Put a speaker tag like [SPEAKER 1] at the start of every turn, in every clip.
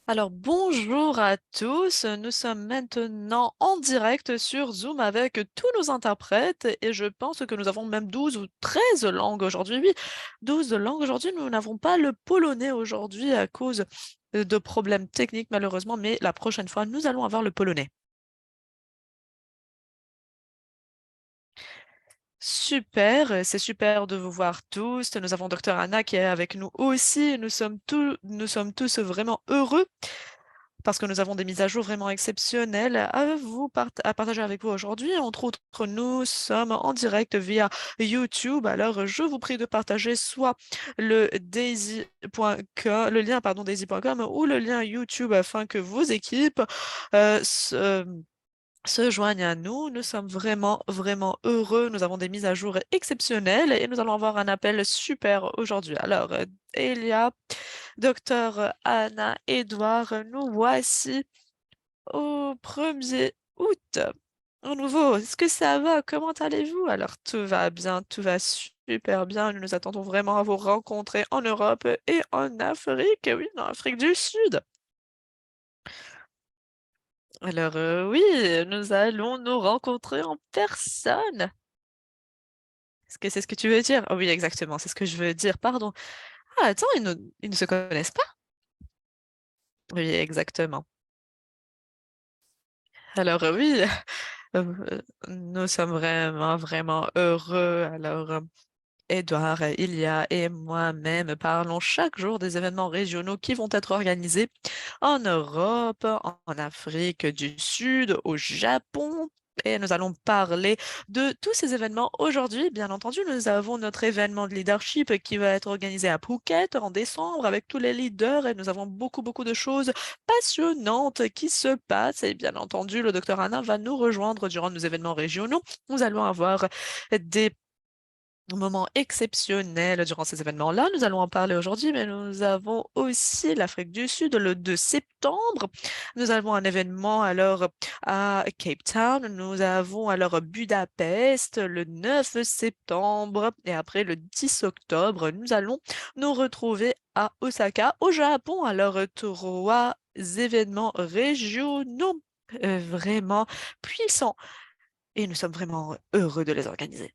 [SPEAKER 1] Alors bonjour à tous, nous sommes maintenant en direct sur Zoom avec tous nos interprètes et je pense que nous avons même 12 ou 13 langues aujourd'hui. Oui, 12 langues aujourd'hui, nous n'avons pas le polonais aujourd'hui à cause de problèmes techniques malheureusement, mais la prochaine fois, nous allons avoir le polonais. Super, c'est super de vous voir tous. Nous avons Docteur Anna qui est avec nous aussi. Nous sommes tous vraiment heureux parce que nous avons des mises à jour vraiment exceptionnelles à partager avec vous aujourd'hui. Entre autres, nous sommes en direct via YouTube. Alors, je vous prie de partager soit le lien, pardon, daisy.com ou le lien YouTube afin que vos équipes euh, se, se joignent à nous. Nous sommes vraiment, vraiment heureux. Nous avons des mises à jour exceptionnelles et nous allons avoir un appel super aujourd'hui. Alors, Elia, Docteur Anna, Edouard, nous voici au 1er août. En nouveau, est-ce que ça va? Comment allez-vous? Alors, tout va bien, tout va super bien. Nous nous attendons vraiment à vous rencontrer en Europe et en Afrique, oui, en Afrique du Sud. Alors, oui, nous allons nous rencontrer en personne. Est-ce que c'est ce que tu veux dire? Oh oui, exactement, c'est ce que je veux dire, pardon. Ah, attends, ils ne se connaissent pas? Oui, exactement. Alors, oui, nous sommes vraiment, vraiment heureux. Alors, Edouard, Ilia et moi-même parlons chaque jour des événements régionaux qui vont être organisés en Europe, en Afrique du Sud, au Japon. Et nous allons parler de tous ces événements aujourd'hui. Bien entendu, nous avons notre événement de leadership qui va être organisé à Phuket en décembre avec tous les leaders et nous avons beaucoup, beaucoup de choses passionnantes qui se passent. Et bien entendu, le docteur Anna va nous rejoindre durant nos événements régionaux. Nous allons avoir des moment exceptionnel durant ces événements-là. Nous allons en parler aujourd'hui, mais nous avons aussi l'Afrique du Sud le 2 septembre. Nous avons un événement alors à Cape Town. Nous avons alors Budapest le 9 septembre. Et après le 10 octobre, nous allons nous retrouver à Osaka, au Japon. Alors, trois événements régionaux vraiment puissants. Et nous sommes vraiment heureux de les organiser.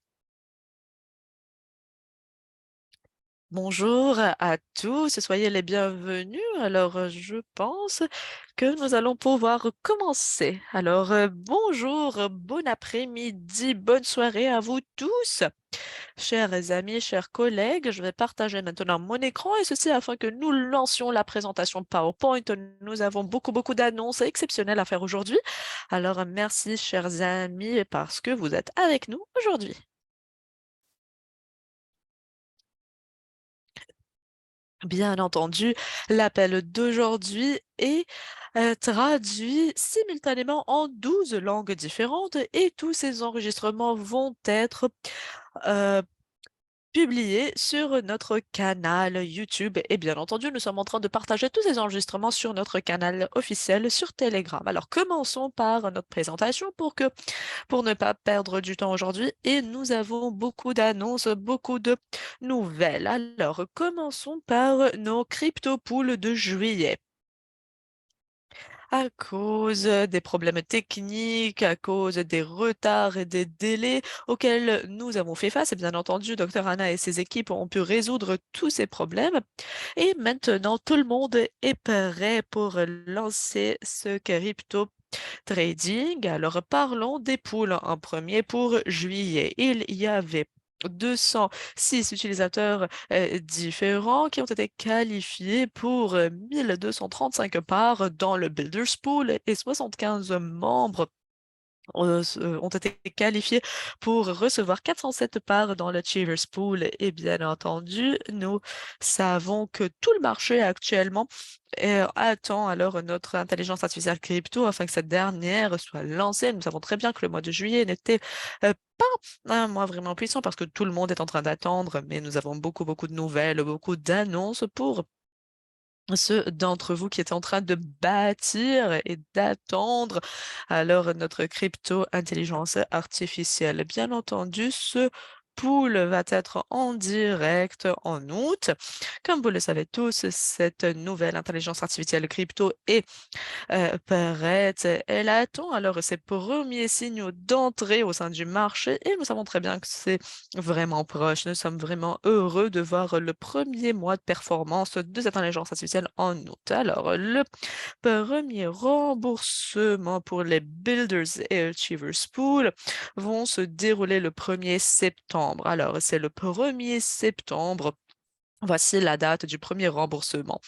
[SPEAKER 1] Bonjour à tous, soyez les bienvenus. Alors, je pense que nous allons pouvoir commencer. Alors, bonjour, bon après-midi, bonne soirée à vous tous. Chers amis, chers collègues, je vais partager maintenant mon écran et ceci afin que nous lancions la présentation PowerPoint. Nous avons beaucoup, beaucoup d'annonces exceptionnelles à faire aujourd'hui. Alors, merci, chers amis, parce que vous êtes avec nous aujourd'hui. Bien entendu, l'appel d'aujourd'hui est traduit simultanément en 12 langues différentes et tous ces enregistrements vont être euh, publiés sur notre canal YouTube. Et bien entendu, nous sommes en train de partager tous ces enregistrements sur notre canal officiel sur Telegram. Alors, commençons par notre présentation pour ne pas perdre du temps aujourd'hui et nous avons beaucoup d'annonces, beaucoup de nouvelles. Alors, commençons par nos crypto-pools de juillet. À cause des problèmes techniques, à cause des retards et des délais auxquels nous avons fait face, et bien entendu, Dr Anna et ses équipes ont pu résoudre tous ces problèmes. Et maintenant, tout le monde est prêt pour lancer ce crypto trading. Alors, parlons des poules en premier pour juillet. Il y avait 206 utilisateurs différents qui ont été qualifiés pour 1235 parts dans le Builders Pool et 75 membres ont été qualifiés pour recevoir 407 parts dans le Cheevers Pool. Et bien entendu, nous savons que tout le marché actuellement attend alors notre intelligence artificielle crypto afin que cette dernière soit lancée. Nous savons très bien que le mois de juillet n'était pas un mois vraiment puissant parce que tout le monde est en train d'attendre, mais nous avons beaucoup, beaucoup de nouvelles, beaucoup d'annonces pour ceux d'entre vous qui étaient en train de bâtir et d'attendre alors notre crypto-intelligence artificielle. Bien entendu, ce pool va être en direct en août. Comme vous le savez tous, cette nouvelle intelligence artificielle crypto est prête. Elle attend alors ses premiers signaux d'entrée au sein du marché et nous savons très bien que c'est vraiment proche. Nous sommes vraiment heureux de voir le premier mois de performance de cette intelligence artificielle en août. Alors, le premier remboursement pour les Builders et Achievers Pool vont se dérouler le 1er septembre. Alors, c'est le 1er septembre. Voici la date du premier remboursement.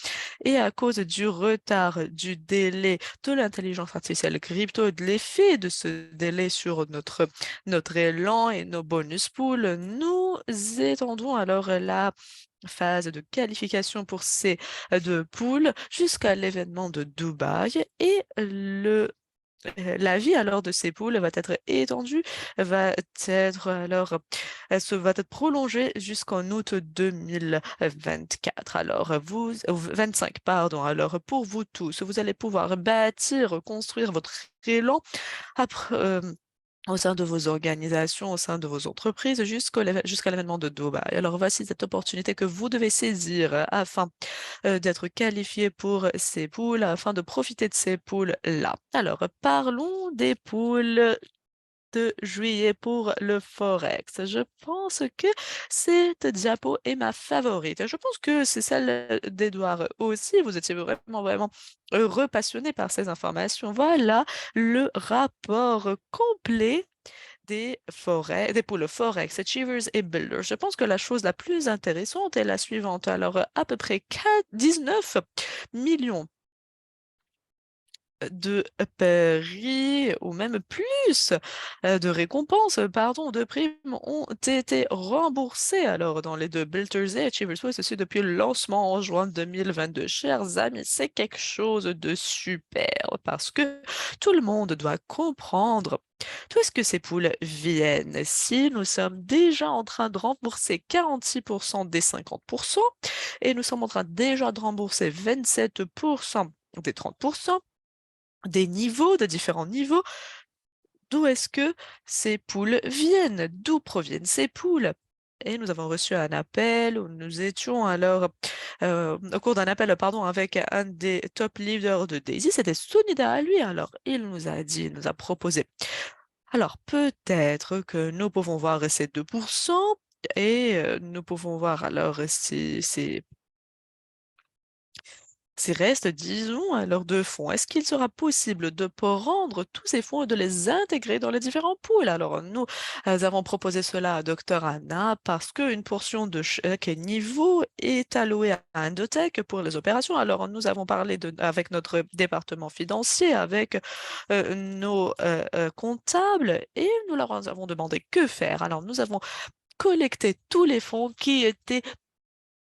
[SPEAKER 1] Et à cause du retard du délai de l'intelligence artificielle crypto, de l'effet de ce délai sur notre élan et nos bonus pools, nous étendons alors la phase de qualification pour ces deux pools jusqu'à l'événement de Dubaï et la vie alors de ces poules va être étendue, va être alors, va être prolongée jusqu'en août 2024. Alors, 25, pardon. Alors, pour vous tous, vous allez pouvoir bâtir, construire votre élan après, au sein de vos organisations, au sein de vos entreprises, jusqu'à l'événement de Dubaï. Alors, voici cette opportunité que vous devez saisir afin d'être qualifié pour ces poules, afin de profiter de ces poules-là. Alors, parlons des poules de juillet pour le Forex. Je pense que cette diapo est ma favorite. Je pense que c'est celle d'Edouard aussi. Vous étiez vraiment heureux, passionné par ces informations. Voilà le rapport complet des poules Forex, Achievers et Builders. Je pense que la chose la plus intéressante est la suivante. Alors, à peu près 19 millions de paris ou même plus de récompenses, pardon, de primes ont été remboursées alors dans les deux Builders et Achievers Way, ceci depuis le lancement en juin 2022. Chers amis, c'est quelque chose de super parce que tout le monde doit comprendre d'où est-ce que ces poules viennent. Si nous sommes déjà en train de rembourser 46% des 50% et nous sommes en train déjà de rembourser 27% des 30%, des niveaux, de différents niveaux. D'où est-ce que ces poules viennent? D'où proviennent ces poules? Et nous avons reçu un appel où nous étions alors au cours d'un appel, pardon, avec un des top leaders de Daisy, c'était Sunida à lui. Alors, il nous a dit, il nous a proposé. Alors, peut-être que nous pouvons voir ces 2% et nous pouvons voir alors ces restes, disons, alors de fonds, est-ce qu'il sera possible de prendre tous ces fonds et de les intégrer dans les différents pools? Alors, nous avons proposé cela à Dr Anna parce qu'une portion de chaque niveau est allouée à Indotech pour les opérations. Alors, nous avons parlé avec notre département financier, avec nos comptables, et nous leur avons demandé que faire. Alors, nous avons collecté tous les fonds qui étaient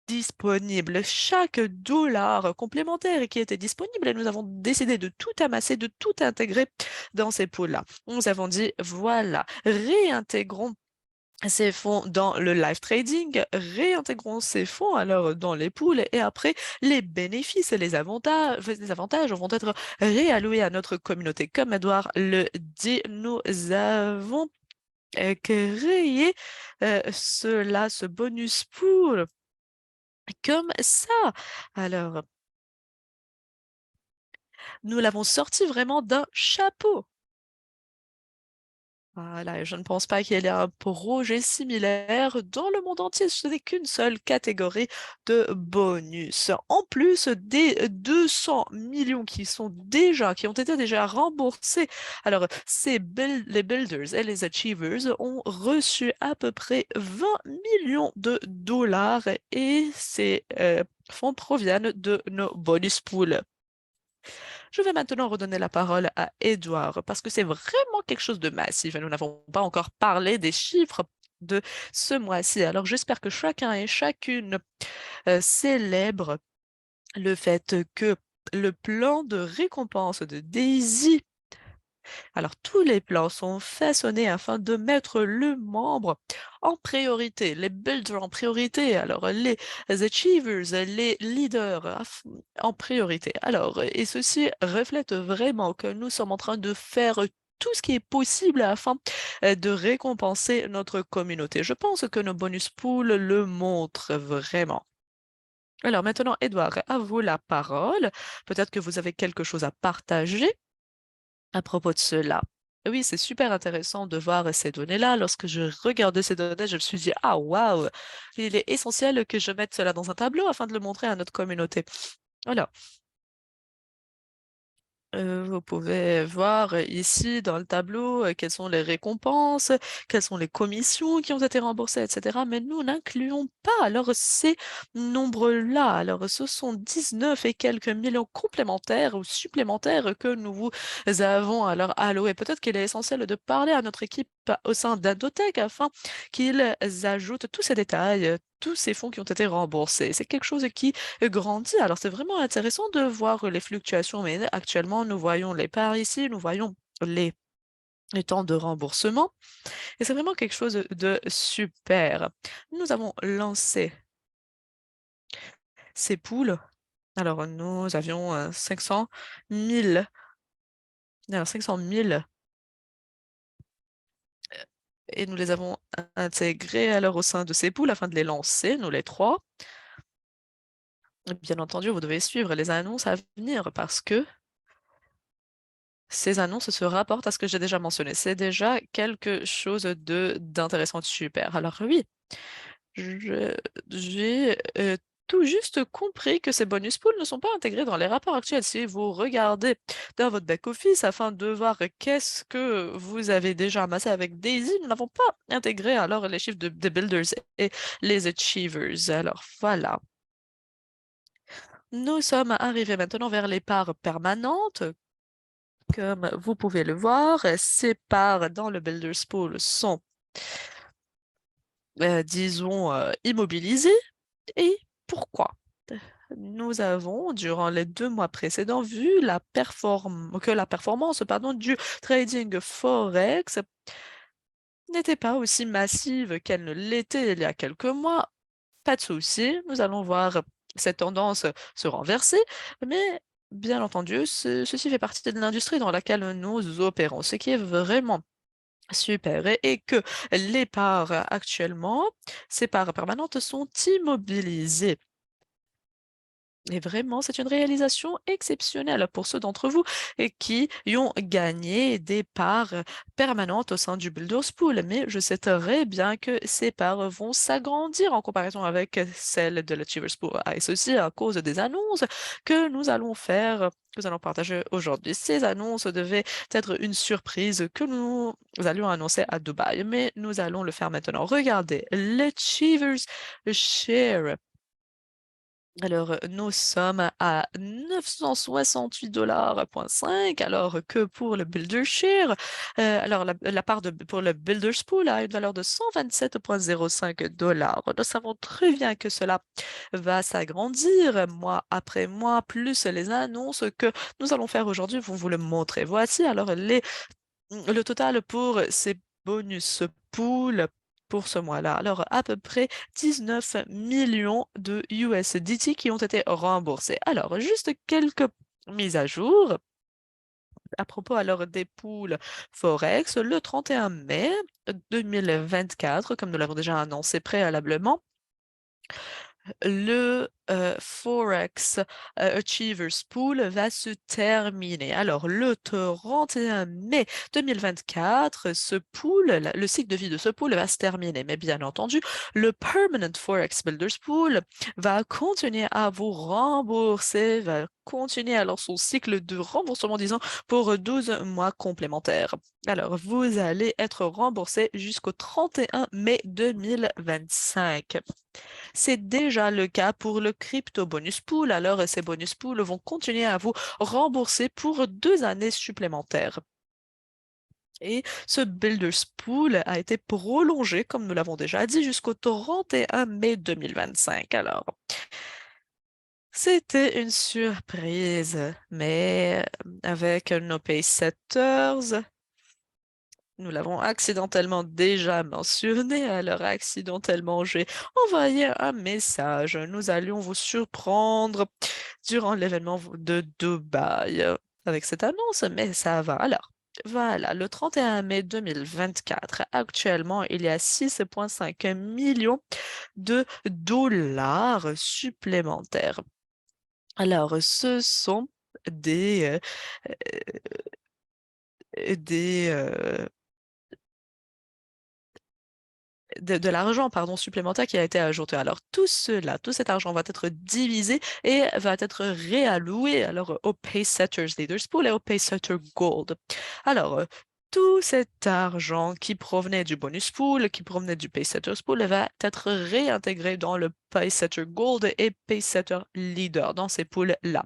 [SPEAKER 1] disponible. Chaque dollar complémentaire qui était disponible et nous avons décidé de tout amasser, de tout intégrer dans ces pools-là. Nous avons dit, voilà, réintégrons ces fonds dans le live trading, réintégrons ces fonds alors dans les pools et après les bénéfices et les avantages vont être réalloués à notre communauté. Comme Edouard le dit, nous avons créé ce bonus pool comme ça. Alors, nous l'avons sorti vraiment d'un chapeau. Voilà, et je ne pense pas qu'il y ait un projet similaire dans le monde entier. Ce n'est qu'une seule catégorie de bonus. En plus des 200 millions qui ont été déjà remboursés. Alors, les Builders et les Achievers ont reçu à peu près 20 millions de dollars et ces fonds proviennent de nos bonus pools. Je vais maintenant redonner la parole à Edouard parce que c'est vraiment quelque chose de massif et nous n'avons pas encore parlé des chiffres de ce mois-ci. Alors j'espère que chacun et chacune célèbre le fait que le plan de récompense de Daisy, alors tous les plans sont façonnés afin de mettre le membre en priorité, les builders en priorité, alors les achievers, les leaders en priorité. Alors, et ceci reflète vraiment que nous sommes en train de faire tout ce qui est possible afin de récompenser notre communauté. Je pense que nos bonus pools le montrent vraiment. Alors maintenant, Edouard, à vous la parole. Peut-être que vous avez quelque chose à partager à propos de cela. Oui, c'est super intéressant de voir ces données-là. Lorsque je regardais ces données, je me suis dit, ah waouh, il est essentiel que je mette cela dans un tableau afin de le montrer à notre communauté. Voilà. Vous pouvez voir ici dans le tableau quelles sont les récompenses, quelles sont les commissions qui ont été remboursées, etc. Mais nous n'incluons pas alors ces nombres-là. Alors ce sont 19 et quelques millions complémentaires ou supplémentaires que nous vous avons alors alloués. Peut-être qu'il est essentiel de parler à notre équipe au sein d'Adotech afin qu'ils ajoutent tous ces détails, tous ces fonds qui ont été remboursés. C'est quelque chose qui grandit. Alors, c'est vraiment intéressant de voir les fluctuations, mais actuellement, nous voyons les parts ici, nous voyons les, les temps de remboursement, et c'est vraiment quelque chose de super. Nous avons lancé ces poules. Alors, nous avions 500 000, alors 500 000, et nous les avons intégrés alors au sein de ces poules afin de les lancer, nous les trois. Bien entendu, vous devez suivre les annonces à venir parce que ces annonces se rapportent à ce que j'ai déjà mentionné. C'est déjà quelque chose de d'intéressant, de super. Alors oui, je- j'ai tout juste compris que ces bonus pools ne sont pas intégrés dans les rapports actuels. Si vous regardez dans votre back-office afin de voir qu'est-ce que vous avez déjà amassé avec Daisy, nous n'avons pas intégré alors les chiffres des builders et les achievers. Alors voilà. Nous sommes arrivés maintenant vers les parts permanentes. Comme vous pouvez le voir, ces parts dans le Builders Pool sont, disons, immobilisées. Et pourquoi? Nous avons, durant les 2 mois précédents, vu que la performance, pardon, du trading Forex n'était pas aussi massive qu'elle ne l'était il y a quelques mois. Pas de souci, nous allons voir cette tendance se renverser, mais bien entendu, ceci fait partie de l'industrie dans laquelle nous opérons, ce qui est vraiment super. Et que les parts actuellement, ces parts permanentes sont immobilisées. Et vraiment, c'est une réalisation exceptionnelle pour ceux d'entre vous qui y ont gagné des parts permanentes au sein du Builders Pool. Mais je sais très bien que ces parts vont s'agrandir en comparaison avec celles de l'Achievers Pool. Et ceci à cause des annonces que nous allons faire, que nous allons partager aujourd'hui. Ces annonces devaient être une surprise que nous allions annoncer à Dubaï, mais nous allons le faire maintenant. Regardez, l'Achievers Share. Alors, nous sommes à 968,5 $, alors que pour le Buildershare, alors la part pour le Builders Pool a une valeur de 127,05 $. Nous savons très bien que cela va s'agrandir mois après mois, plus les annonces que nous allons faire aujourd'hui vont vous le montrer. Voici alors le total pour ces bonus pool pour ce mois-là. Alors, à peu près 19 millions de USDT qui ont été remboursés. Alors, juste quelques mises à jour. À propos alors des poules Forex, le 31 mai 2024, comme nous l'avons déjà annoncé préalablement, le Forex Achievers Pool va se terminer. Alors, le 31 mai 2024, ce pool, le cycle de vie de ce pool va se terminer. Mais bien entendu, le Permanent Forex Builders Pool va continuer à vous rembourser, va continuer alors son cycle de remboursement, disons, pour 12 mois complémentaires. Alors, vous allez être remboursé jusqu'au 31 mai 2025. C'est déjà le cas pour le Crypto Bonus Pool. Alors, ces bonus pools vont continuer à vous rembourser pour 2 années supplémentaires. Et ce Builders Pool a été prolongé, comme nous l'avons déjà dit, jusqu'au 31 mai 2025. Alors, c'était une surprise, mais avec nos pay setters, nous l'avons accidentellement déjà mentionné, alors accidentellement j'ai envoyé un message. Nous allions vous surprendre durant l'événement de Dubaï avec cette annonce, mais ça va alors. Voilà, le 31 mai 2024, actuellement, il y a 6,5 millions de dollars supplémentaires. Alors, ce sont des, des, de l'argent, pardon, supplémentaire qui a été ajouté. Alors, tout cet argent va être divisé et va être réalloué alors au Pacesetters Leaders Pool et au Pacesetter Gold. Alors, tout cet argent qui provenait du bonus pool, qui provenait du Pacesetters Pool, va être réintégré dans le Pacesetter Gold et Pacesetter Leader, dans ces pools-là.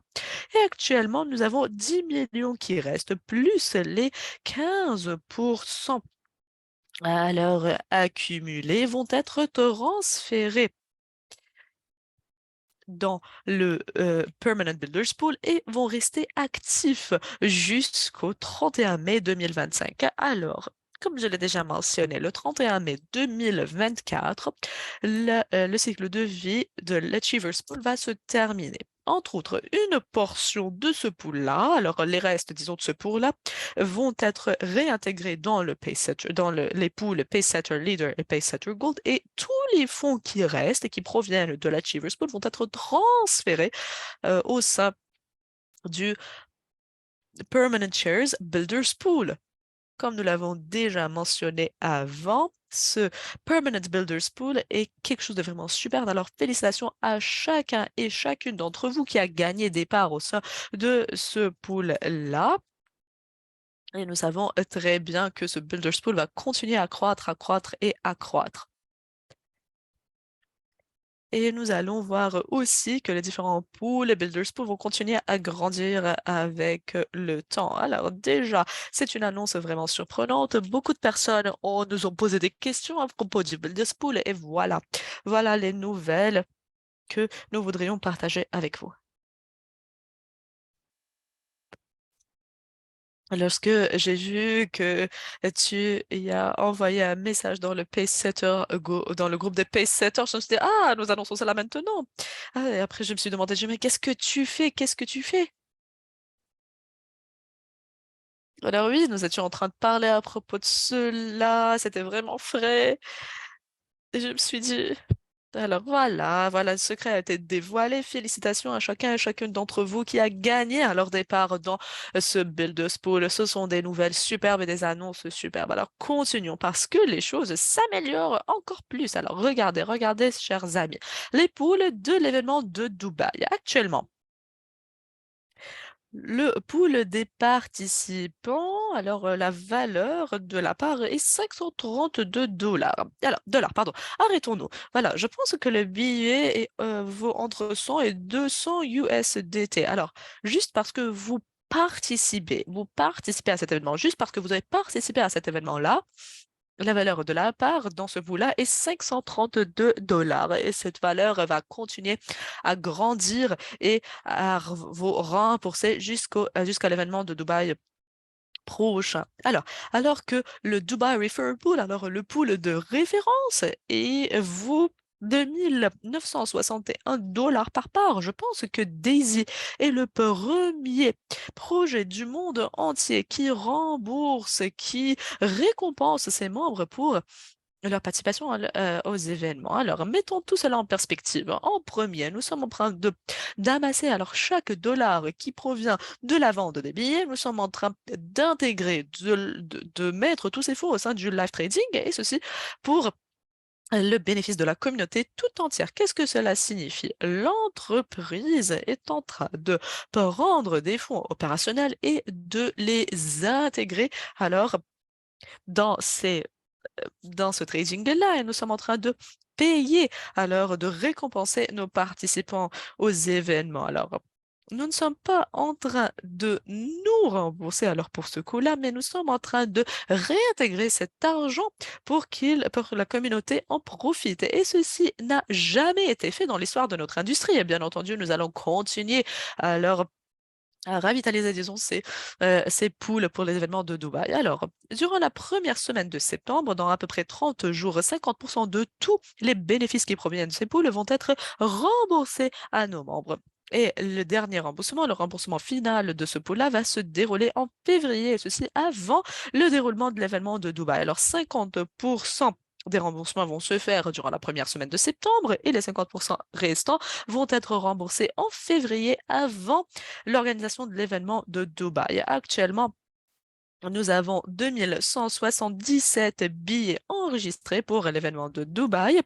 [SPEAKER 1] Et actuellement, nous avons 10 millions qui restent, plus les 15% alors accumulés vont être transférés dans le Permanent Builders Pool et vont rester actifs jusqu'au 31 mai 2025. Alors, comme je l'ai déjà mentionné, le 31 mai 2024, le cycle de vie de l'Achievers Pool va se terminer. Entre autres, une portion de ce pool-là, alors les restes, disons, de ce pool-là, vont être réintégrés dans le PaySetter, les pools PaySetter Leader et PaySetter Gold, et tous les fonds qui restent et qui proviennent de l'Achievers Pool vont être transférés au sein du Permanent Shares Builders Pool. Comme nous l'avons déjà mentionné avant, ce Permanent Builders Pool est quelque chose de vraiment super. Alors, félicitations à chacun et chacune d'entre vous qui a gagné des parts au sein de ce pool-là. Et nous savons très bien que ce Builders Pool va continuer à croître et à croître. Et nous allons voir aussi que les différents pools, les builders pools vont continuer à grandir avec le temps. Alors déjà, c'est une annonce vraiment surprenante. Beaucoup de personnes nous ont posé des questions à propos du builders pool et voilà, voilà les nouvelles que nous voudrions partager avec vous. Lorsque j'ai vu que tu y as envoyé un message dans le Pacesetter, dans le groupe des Pacesetters, je me suis dit, ah, nous annonçons cela maintenant. Ah, et après, je me suis demandé, mais qu'est-ce que tu fais? Qu'est-ce que tu fais? Alors oui, nous étions en train de parler à propos de cela, c'était vraiment frais. Et je me suis dit, alors voilà, voilà, le secret a été dévoilé. Félicitations à chacun et chacune d'entre vous qui a gagné à leur départ dans ce Builders Pool. Ce sont des nouvelles superbes et des annonces superbes. Alors continuons parce que les choses s'améliorent encore plus. Alors regardez, regardez, chers amis, les pools de l'événement de Dubaï. Actuellement, le pool des participants, alors la valeur de la part est 532 dollars. Alors, dollars, pardon. Arrêtons-nous. Voilà, je pense que le billet vaut entre 100 et 200 USDT. Alors, juste parce que vous participez à cet événement, juste parce que vous avez participé à cet événement-là, la valeur de la part dans ce bout-là est 532 dollars et cette valeur va continuer à grandir et à vous rembourser jusqu'à l'événement de Dubaï prochain. Alors que le Dubai Referral Pool, alors le pool de référence, et vaut 2961 dollars par part. Je pense que Daisy est le premier projet du monde entier qui rembourse, qui récompense ses membres pour leur participation aux événements. Alors, mettons tout cela en perspective. En premier, nous sommes en train de d'amasser alors chaque dollar qui provient de la vente des billets. Nous sommes en train d'intégrer, de mettre tous ces fonds au sein du live trading et ceci pour le bénéfice de la communauté tout entière. Qu'est-ce que cela signifie? L'entreprise est en train de prendre des fonds opérationnels et de les intégrer alors dans dans ce trading-là et nous sommes en train de payer, alors de récompenser nos participants aux événements. Alors, nous ne sommes pas en train de nous rembourser alors pour ce coup-là, mais nous sommes en train de réintégrer cet argent pour que la communauté en profite. Et ceci n'a jamais été fait dans l'histoire de notre industrie. Et bien entendu, nous allons continuer alors à revitaliser, disons, ces pools pour les événements de Dubaï. Alors, durant la première semaine de septembre, dans à peu près 30 jours, 50% de tous les bénéfices qui proviennent de ces pools vont être remboursés à nos membres. Et le dernier remboursement, le remboursement final de ce pot-là va se dérouler en février, et ceci avant le déroulement de l'événement de Dubaï. Alors 50% des remboursements vont se faire durant la première semaine de septembre et les 50% restants vont être remboursés en février avant l'organisation de l'événement de Dubaï. Actuellement, nous avons 2177 billets enregistrés pour l'événement de Dubaï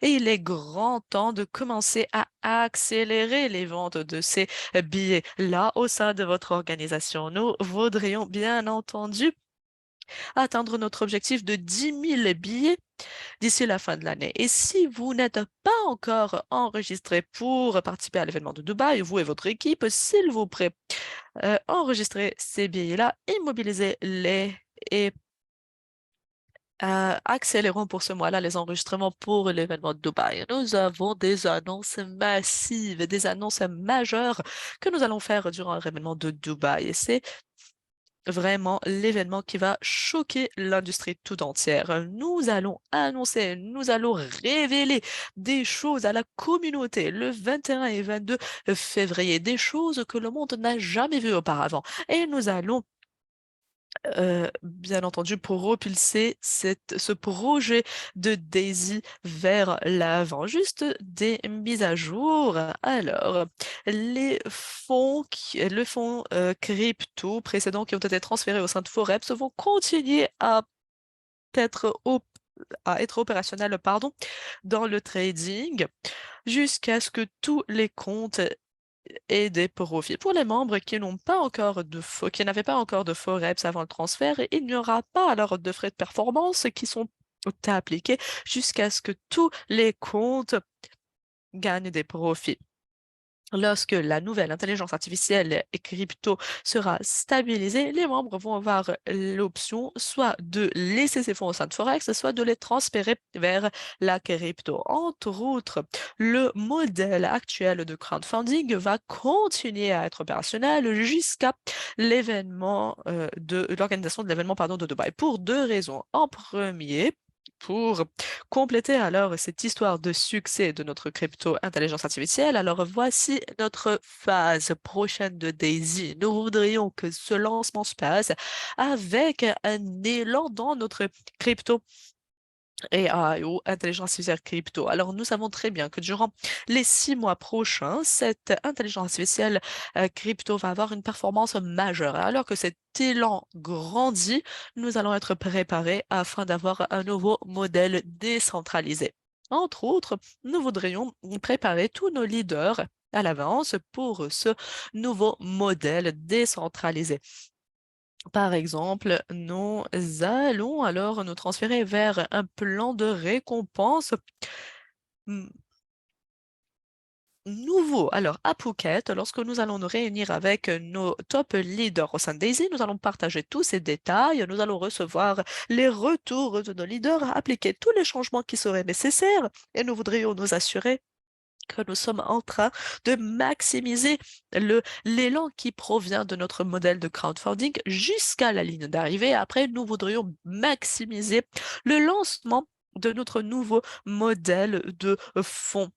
[SPEAKER 1] et il est grand temps de commencer à accélérer les ventes de ces billets-là au sein de votre organisation. Nous voudrions bien entendu atteindre notre objectif de 10 000 billets d'ici la fin de l'année. Et si vous n'êtes pas encore enregistré pour participer à l'événement de Dubaï, vous et votre équipe, s'il vous plaît, enregistrez ces billets-là, immobilisez-les et accélérons pour ce mois-là les enregistrements pour l'événement de Dubaï. Nous avons des annonces massives, des annonces majeures que nous allons faire durant l'événement de Dubaï. Et c'est vraiment l'événement qui va choquer l'industrie tout entière. Nous allons annoncer, nous allons révéler des choses à la communauté le 21 et 22 février, des choses que le monde n'a jamais vues auparavant. Et nous allons bien entendu, propulser ce projet de Daisy vers l'avant. Juste des mises à jour. Alors, le fonds crypto précédents qui ont été transférés au sein de Forex vont continuer être, op- à être opérationnels, pardon, dans le trading jusqu'à ce que tous les comptes et des profits. Pour les membres qui n'ont pas encore qui n'avaient pas encore de Forex avant le transfert, il n'y aura pas alors de frais de performance qui sont appliqués jusqu'à ce que tous les comptes gagnent des profits. Lorsque la nouvelle intelligence artificielle et crypto sera stabilisée, les membres vont avoir l'option soit de laisser ces fonds au sein de Forex, soit de les transférer vers la crypto. Entre autres, le modèle actuel de crowdfunding va continuer à être opérationnel jusqu'à l'organisation de l'événement, pardon, de Dubaï pour deux raisons. En premier, pour compléter alors cette histoire de succès de notre crypto intelligence artificielle, alors voici notre phase prochaine de Daisy. Nous voudrions que ce lancement se passe avec un élan dans notre crypto AI ou intelligence artificielle crypto. Alors, nous savons très bien que durant les 6 mois prochains, cette intelligence artificielle crypto va avoir une performance majeure. Alors que cet élan grandit, nous allons être préparés afin d'avoir un nouveau modèle décentralisé. Entre autres, nous voudrions préparer tous nos leaders à l'avance pour ce nouveau modèle décentralisé. Par exemple, nous allons alors nous transférer vers un plan de récompense mm, nouveau. Alors, à Phuket, lorsque nous allons nous réunir avec nos top leaders au sein de Daisy, nous allons partager tous ces détails, nous allons recevoir les retours de nos leaders, appliquer tous les changements qui seraient nécessaires et nous voudrions nous assurer que nous sommes en train de maximiser l'élan qui provient de notre modèle de crowdfunding jusqu'à la ligne d'arrivée. Après, nous voudrions maximiser le lancement de notre nouveau modèle de fonds.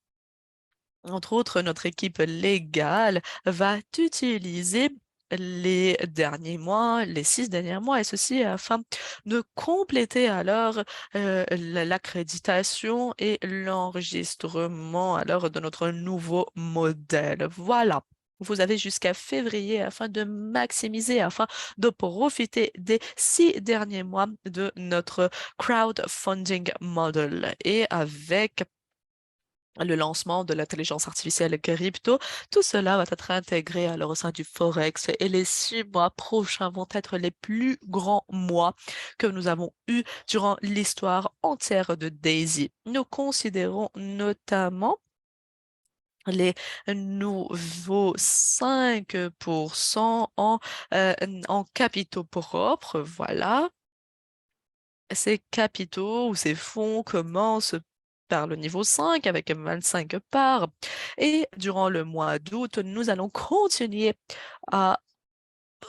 [SPEAKER 1] Entre autres, notre équipe légale va utiliser les derniers mois, les 6 derniers mois, et ceci afin de compléter alors l'accréditation et l'enregistrement alors de notre nouveau modèle. Voilà. Vous avez jusqu'à février afin de maximiser, afin de profiter des 6 derniers mois de notre crowdfunding model. Et avec le lancement de l'intelligence artificielle crypto, tout cela va être intégré alors au sein du Forex et les 6 mois prochains vont être les plus grands mois que nous avons eus durant l'histoire entière de Daisy. Nous considérons notamment les nouveaux 5% euh, en capitaux propres, voilà. Ces capitaux ou ces fonds commencent par le niveau 5 avec 25 parts. Et durant le mois d'août, nous allons continuer à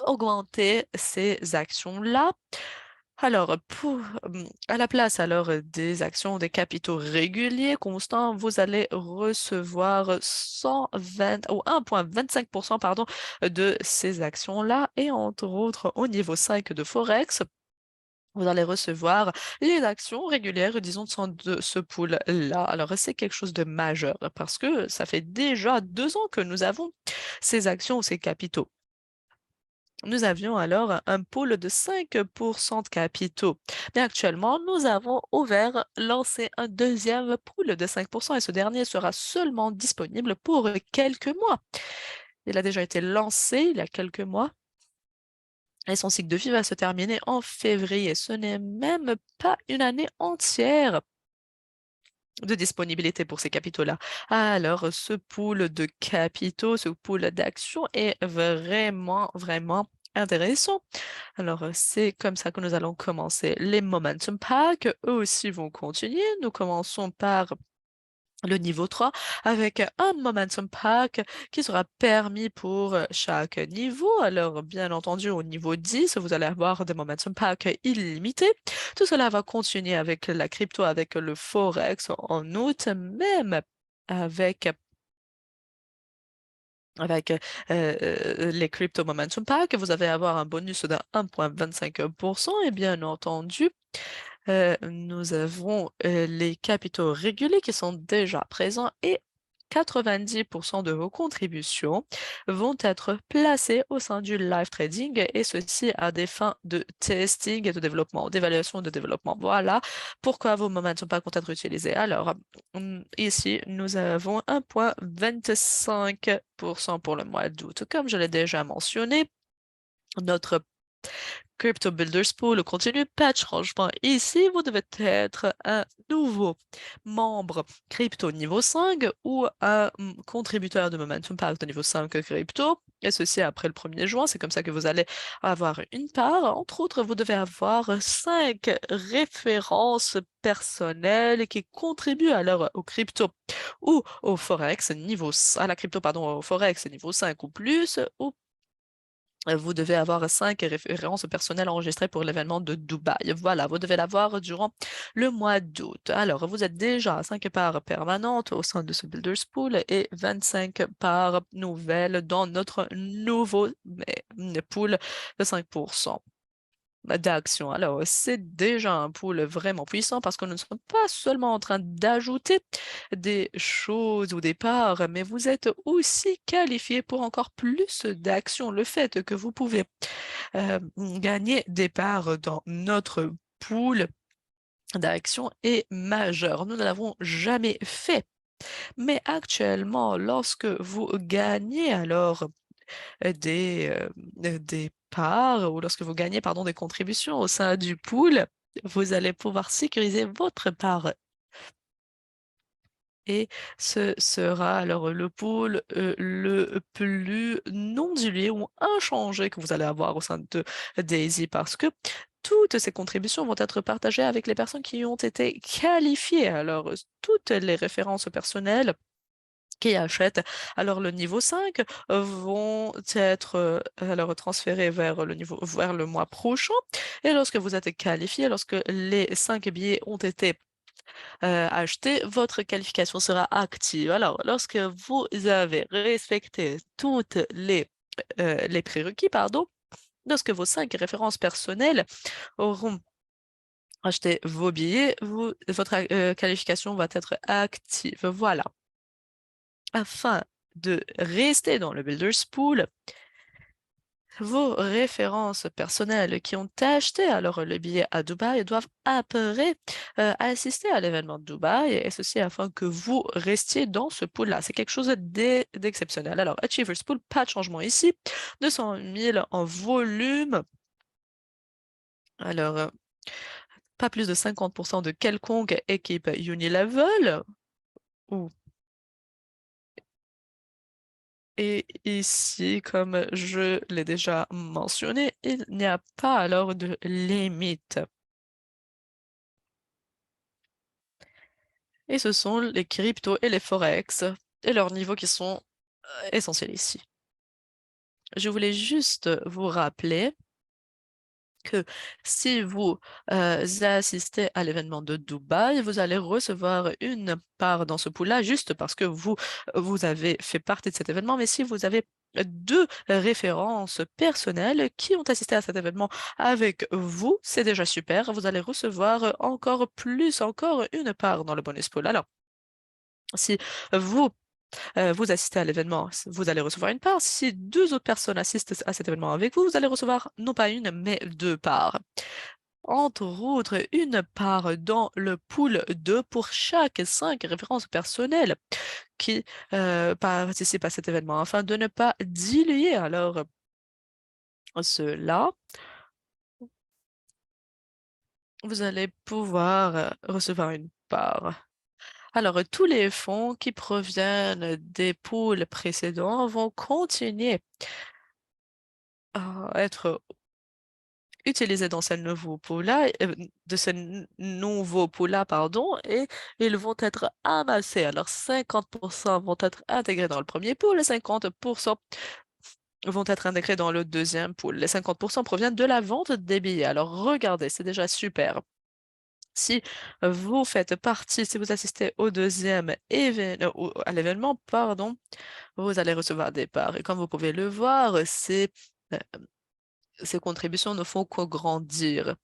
[SPEAKER 1] augmenter ces actions-là Alors, à la place des actions des capitaux réguliers constants, vous allez recevoir 120 ou 1,25% pardon, de ces actions-là. Et entre autres, au niveau 5 de Forex, vous allez recevoir les actions régulières, disons, de ce pool-là. Alors, c'est quelque chose de majeur parce que ça fait déjà 2 ans que nous avons ces actions ou ces capitaux. Nous avions alors un pool de 5% de capitaux. Mais actuellement, nous avons lancé un deuxième pool de 5% et ce dernier sera seulement disponible pour quelques mois. Il a déjà été lancé il y a quelques mois et son cycle de vie va se terminer en février. Ce n'est même pas une année entière de disponibilité pour ces capitaux-là. Alors, ce pool de capitaux, ce pool d'actions est vraiment intéressant. Alors, c'est comme ça que nous allons commencer. Les Momentum Pack, eux aussi vont continuer. Nous commençons par le niveau 3 avec un Momentum Pack qui sera permis pour chaque niveau. Alors, bien entendu, au niveau 10, vous allez avoir des Momentum Pack illimités. Tout cela va continuer avec la crypto, avec le Forex en août, même avec les Crypto Momentum Pack, vous allez avoir un bonus de 1,25% et bien entendu, nous avons les capitaux réguliers qui sont déjà présents et 90% de vos contributions vont être placées au sein du live trading et ceci à des fins de testing et de développement, d'évaluation et de développement. Voilà pourquoi vos momentum packs vont être utilisés. Alors, ici, nous avons 1,25% pour le mois d'août. Comme je l'ai déjà mentionné, notre Crypto Builders Pool continue, pas de changement. Ici, vous devez être un nouveau membre crypto niveau 5 ou un contributeur de Momentum Pack de niveau 5 crypto. Et ceci après le 1er juin. C'est comme ça que vous allez avoir une part. Entre autres, vous devez avoir 5 références personnelles qui contribuent au crypto ou au Forex à la crypto, pardon, au Forex niveau 5 ou plus, ou vous devez avoir 5 références personnelles enregistrées pour l'événement de Dubaï. Voilà, vous devez l'avoir durant le mois d'août. Alors, vous êtes déjà à 5 parts permanentes au sein de ce Builders Pool et 25 parts nouvelles dans notre nouveau pool de 5% d'actions. Alors, c'est déjà un pool vraiment puissant parce que nous ne sommes pas seulement en train d'ajouter des choses ou des parts, mais vous êtes aussi qualifié pour encore plus d'actions. Le fait que vous pouvez gagner des parts dans notre pool d'actions est majeur. Nous ne l'avons jamais fait. Mais actuellement, lorsque vous gagnez des parts ou lorsque vous gagnez, pardon, des contributions au sein du pool, vous allez pouvoir sécuriser votre part. Et ce sera alors le pool le plus non dilué ou inchangé que vous allez avoir au sein de Daisy parce que toutes ces contributions vont être partagées avec les personnes qui ont été qualifiées. Alors, toutes les références personnelles qui achètent alors le niveau 5 vont être alors transférés vers le mois prochain. Et lorsque vous êtes qualifié, lorsque les 5 billets ont été achetés, votre qualification sera active. Alors, lorsque vous avez respecté toutes les prérequis, pardon, lorsque vos 5 références personnelles auront acheté vos billets, votre qualification va être active. Voilà. Afin de rester dans le Builders Pool, vos références personnelles qui ont acheté alors le billet à Dubaï doivent après assister à l'événement de Dubaï et ceci afin que vous restiez dans ce pool-là. C'est quelque chose d'exceptionnel. Alors, Achievers Pool, pas de changement ici. 200 000 en volume. Alors, pas plus de 50% de quelconque équipe Unilevel ou Et ici, comme je l'ai déjà mentionné, il n'y a pas alors de limite. Et ce sont les cryptos et les forex et leurs niveaux qui sont essentiels ici. Je voulais juste vous rappeler que si vous assistez à l'événement de Dubaï, vous allez recevoir une part dans ce pool-là juste parce que vous avez fait partie de cet événement. Mais si vous avez deux références personnelles qui ont assisté à cet événement avec vous, c'est déjà super. Vous allez recevoir encore plus, encore une part dans le bonus pool. Alors, si vous vous assistez à l'événement, vous allez recevoir une part. Si deux autres personnes assistent à cet événement avec vous, vous allez recevoir non pas une, mais deux parts. Entre autres, une part dans le pool 2 pour chaque 5 références personnelles qui participent à cet événement afin de ne pas diluer alors cela. Vous allez pouvoir recevoir une part. Alors, tous les fonds qui proviennent des pools précédents vont continuer à être utilisés dans ce nouveau pool-là, nouveau pool-là, pardon, et ils vont être amassés. Alors, 50% vont être intégrés dans le premier pool et 50% vont être intégrés dans le deuxième pool. Les 50% proviennent de la vente des billets. Alors, regardez, c'est déjà super. Si vous faites partie, si vous assistez au deuxième événement, à l'événement, pardon, vous allez recevoir des parts. Et comme vous pouvez le voir, euh, ces contributions ne font que grandir.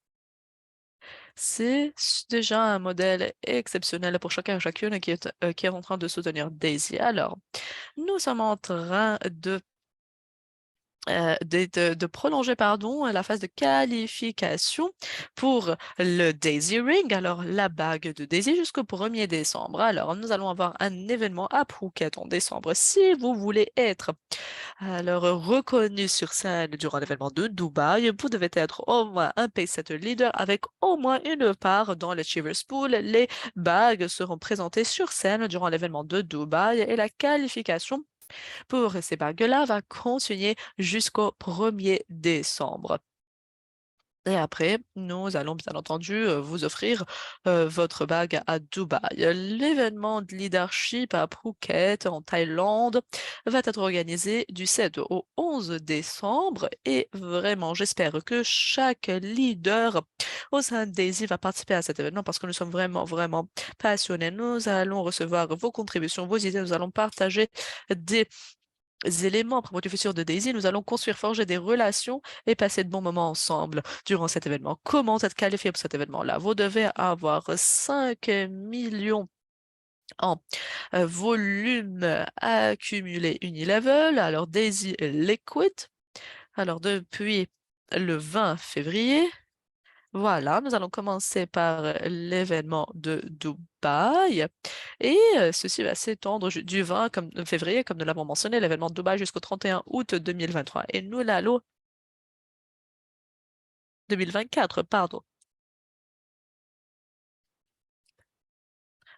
[SPEAKER 1] C'est déjà un modèle exceptionnel pour chacun et chacune qui est en train de soutenir Daisy. Alors, nous sommes en train de prolonger pardon, la phase de qualification pour le Daisy Ring, alors la bague de Daisy jusqu'au 1er décembre. Alors, nous allons avoir un événement à Phuket en décembre. Si vous voulez être alors, reconnu sur scène durant l'événement de Dubaï, vous devez être au moins un P7 leader avec au moins une part dans le Cheers Pool. Les bagues seront présentées sur scène durant l'événement de Dubaï et la qualification pour ces bagues-là va continuer jusqu'au 1er décembre. Et après, nous allons bien entendu vous offrir votre bague à Dubaï. L'événement de leadership à Phuket, en Thaïlande, va être organisé du 7 au 11 décembre. Et vraiment, j'espère que chaque leader au sein de Daisy va participer à cet événement parce que nous sommes vraiment, vraiment passionnés. Nous allons recevoir vos contributions, vos idées, nous allons partager des éléments à propos du futur de Daisy, nous allons construire, forger des relations et passer de bons moments ensemble durant cet événement. Comment être qualifié pour cet événement-là? Vous devez avoir 5 millions en volume accumulé Unilevel. Alors Daisy est Liquid. Alors depuis le 20 février, voilà, nous allons commencer par l'événement de Dubaï et ceci va s'étendre du 20 février, comme nous l'avons mentionné, l'événement de Dubaï jusqu'au 31 août 2023. Et nous l'allons 2024, pardon.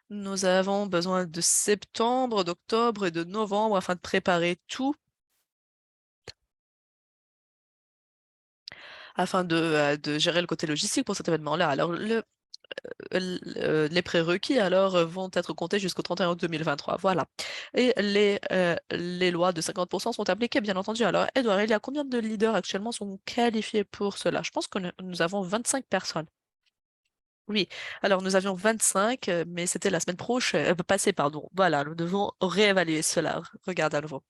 [SPEAKER 1] Nous avons besoin de septembre, d'octobre et de novembre afin de préparer tout, afin de gérer le côté logistique pour cet événement-là. Alors, les prérequis alors vont être comptés jusqu'au 31 août 2023. Voilà. Et les lois de 50% sont appliquées, bien entendu. Alors, Edouard, il y a combien de leaders actuellement sont qualifiés pour cela? Je pense que nous avons 25 personnes. Oui, alors nous avions 25, mais c'était la semaine prochaine, passée, pardon. Voilà, nous devons réévaluer cela. Regarde à nouveau.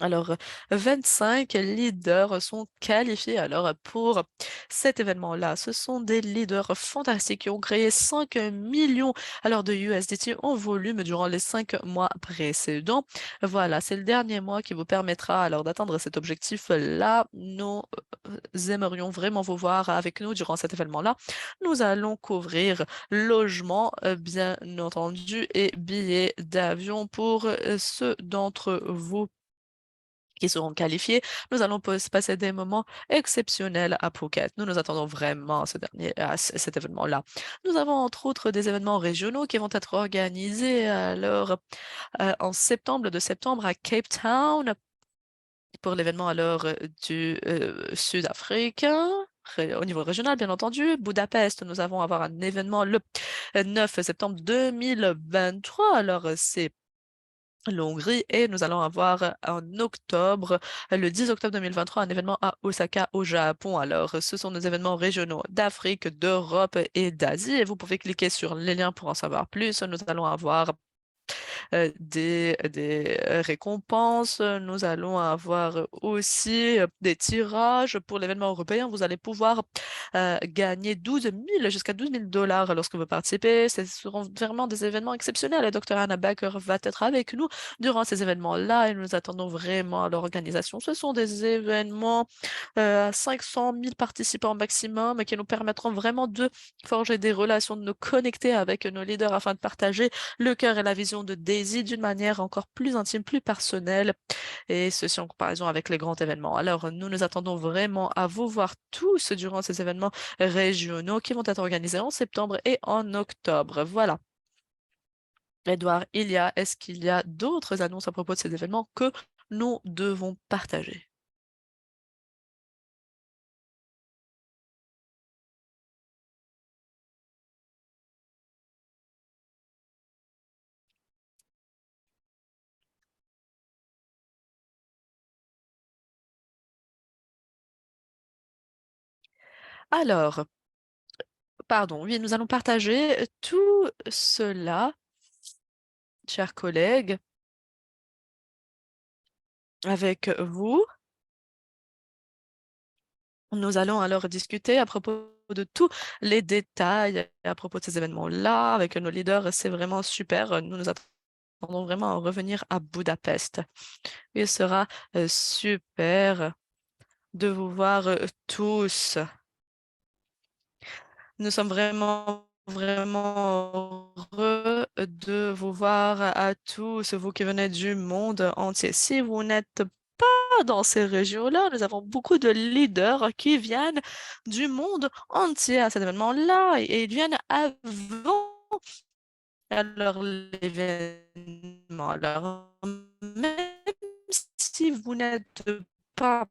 [SPEAKER 1] Alors, 25 leaders sont qualifiés alors pour cet événement-là. Ce sont des leaders fantastiques qui ont créé 5 millions alors de USDT en volume durant les 5 mois précédents. Voilà, c'est le dernier mois qui vous permettra alors d'atteindre cet objectif-là. Nous aimerions vraiment vous voir avec nous durant cet événement-là. Nous allons couvrir logement, bien entendu, et billets d'avion pour ceux d'entre vous qui seront qualifiés. Nous allons passer des moments exceptionnels à Phuket. Nous nous attendons vraiment à cet événement-là. Nous avons entre autres des événements régionaux qui vont être organisés alors en septembre, de septembre à Cape Town pour l'événement alors du Sud-Africain. Au niveau régional, bien entendu, Budapest, nous allons avoir un événement le 9 septembre 2023. Alors, c'est l'Hongrie et nous allons avoir en octobre, le 10 octobre 2023, un événement à Osaka au Japon. Alors, ce sont nos événements régionaux d'Afrique, d'Europe et d'Asie et vous pouvez cliquer sur les liens pour en savoir plus. Nous allons avoir des récompenses. Nous allons avoir aussi des tirages pour l'événement européen. Vous allez pouvoir gagner 12 000 jusqu'à 12 000 $ lorsque vous participez. Ce seront vraiment des événements exceptionnels. Et Dr. Anna Baker va être avec nous durant ces événements-là et nous attendons vraiment à l'organisation. Ce sont des événements à 500 000 participants maximum qui nous permettront vraiment de forger des relations, de nous connecter avec nos leaders afin de partager le cœur et la vision de Daisy d'une manière encore plus intime, plus personnelle, et ceci en comparaison avec les grands événements. Alors, nous nous attendons vraiment à vous voir tous durant ces événements régionaux qui vont être organisés en septembre et en octobre. Voilà. Edouard, est-ce qu'il y a d'autres annonces à propos de ces événements que nous devons partager? Alors, pardon, oui, nous allons partager tout cela, chers collègues, avec vous. Nous allons alors discuter à propos de tous les détails à propos de ces événements-là avec nos leaders. C'est vraiment super. Nous nous attendons vraiment à revenir à Budapest. Il sera super de vous voir tous. Nous sommes vraiment heureux de vous voir à tous, vous qui venez du monde entier. Si vous n'êtes pas dans ces régions-là, nous avons beaucoup de leaders qui viennent du monde entier à cet événement-là et ils viennent avant alors l'événement. Alors, même si vous n'êtes pas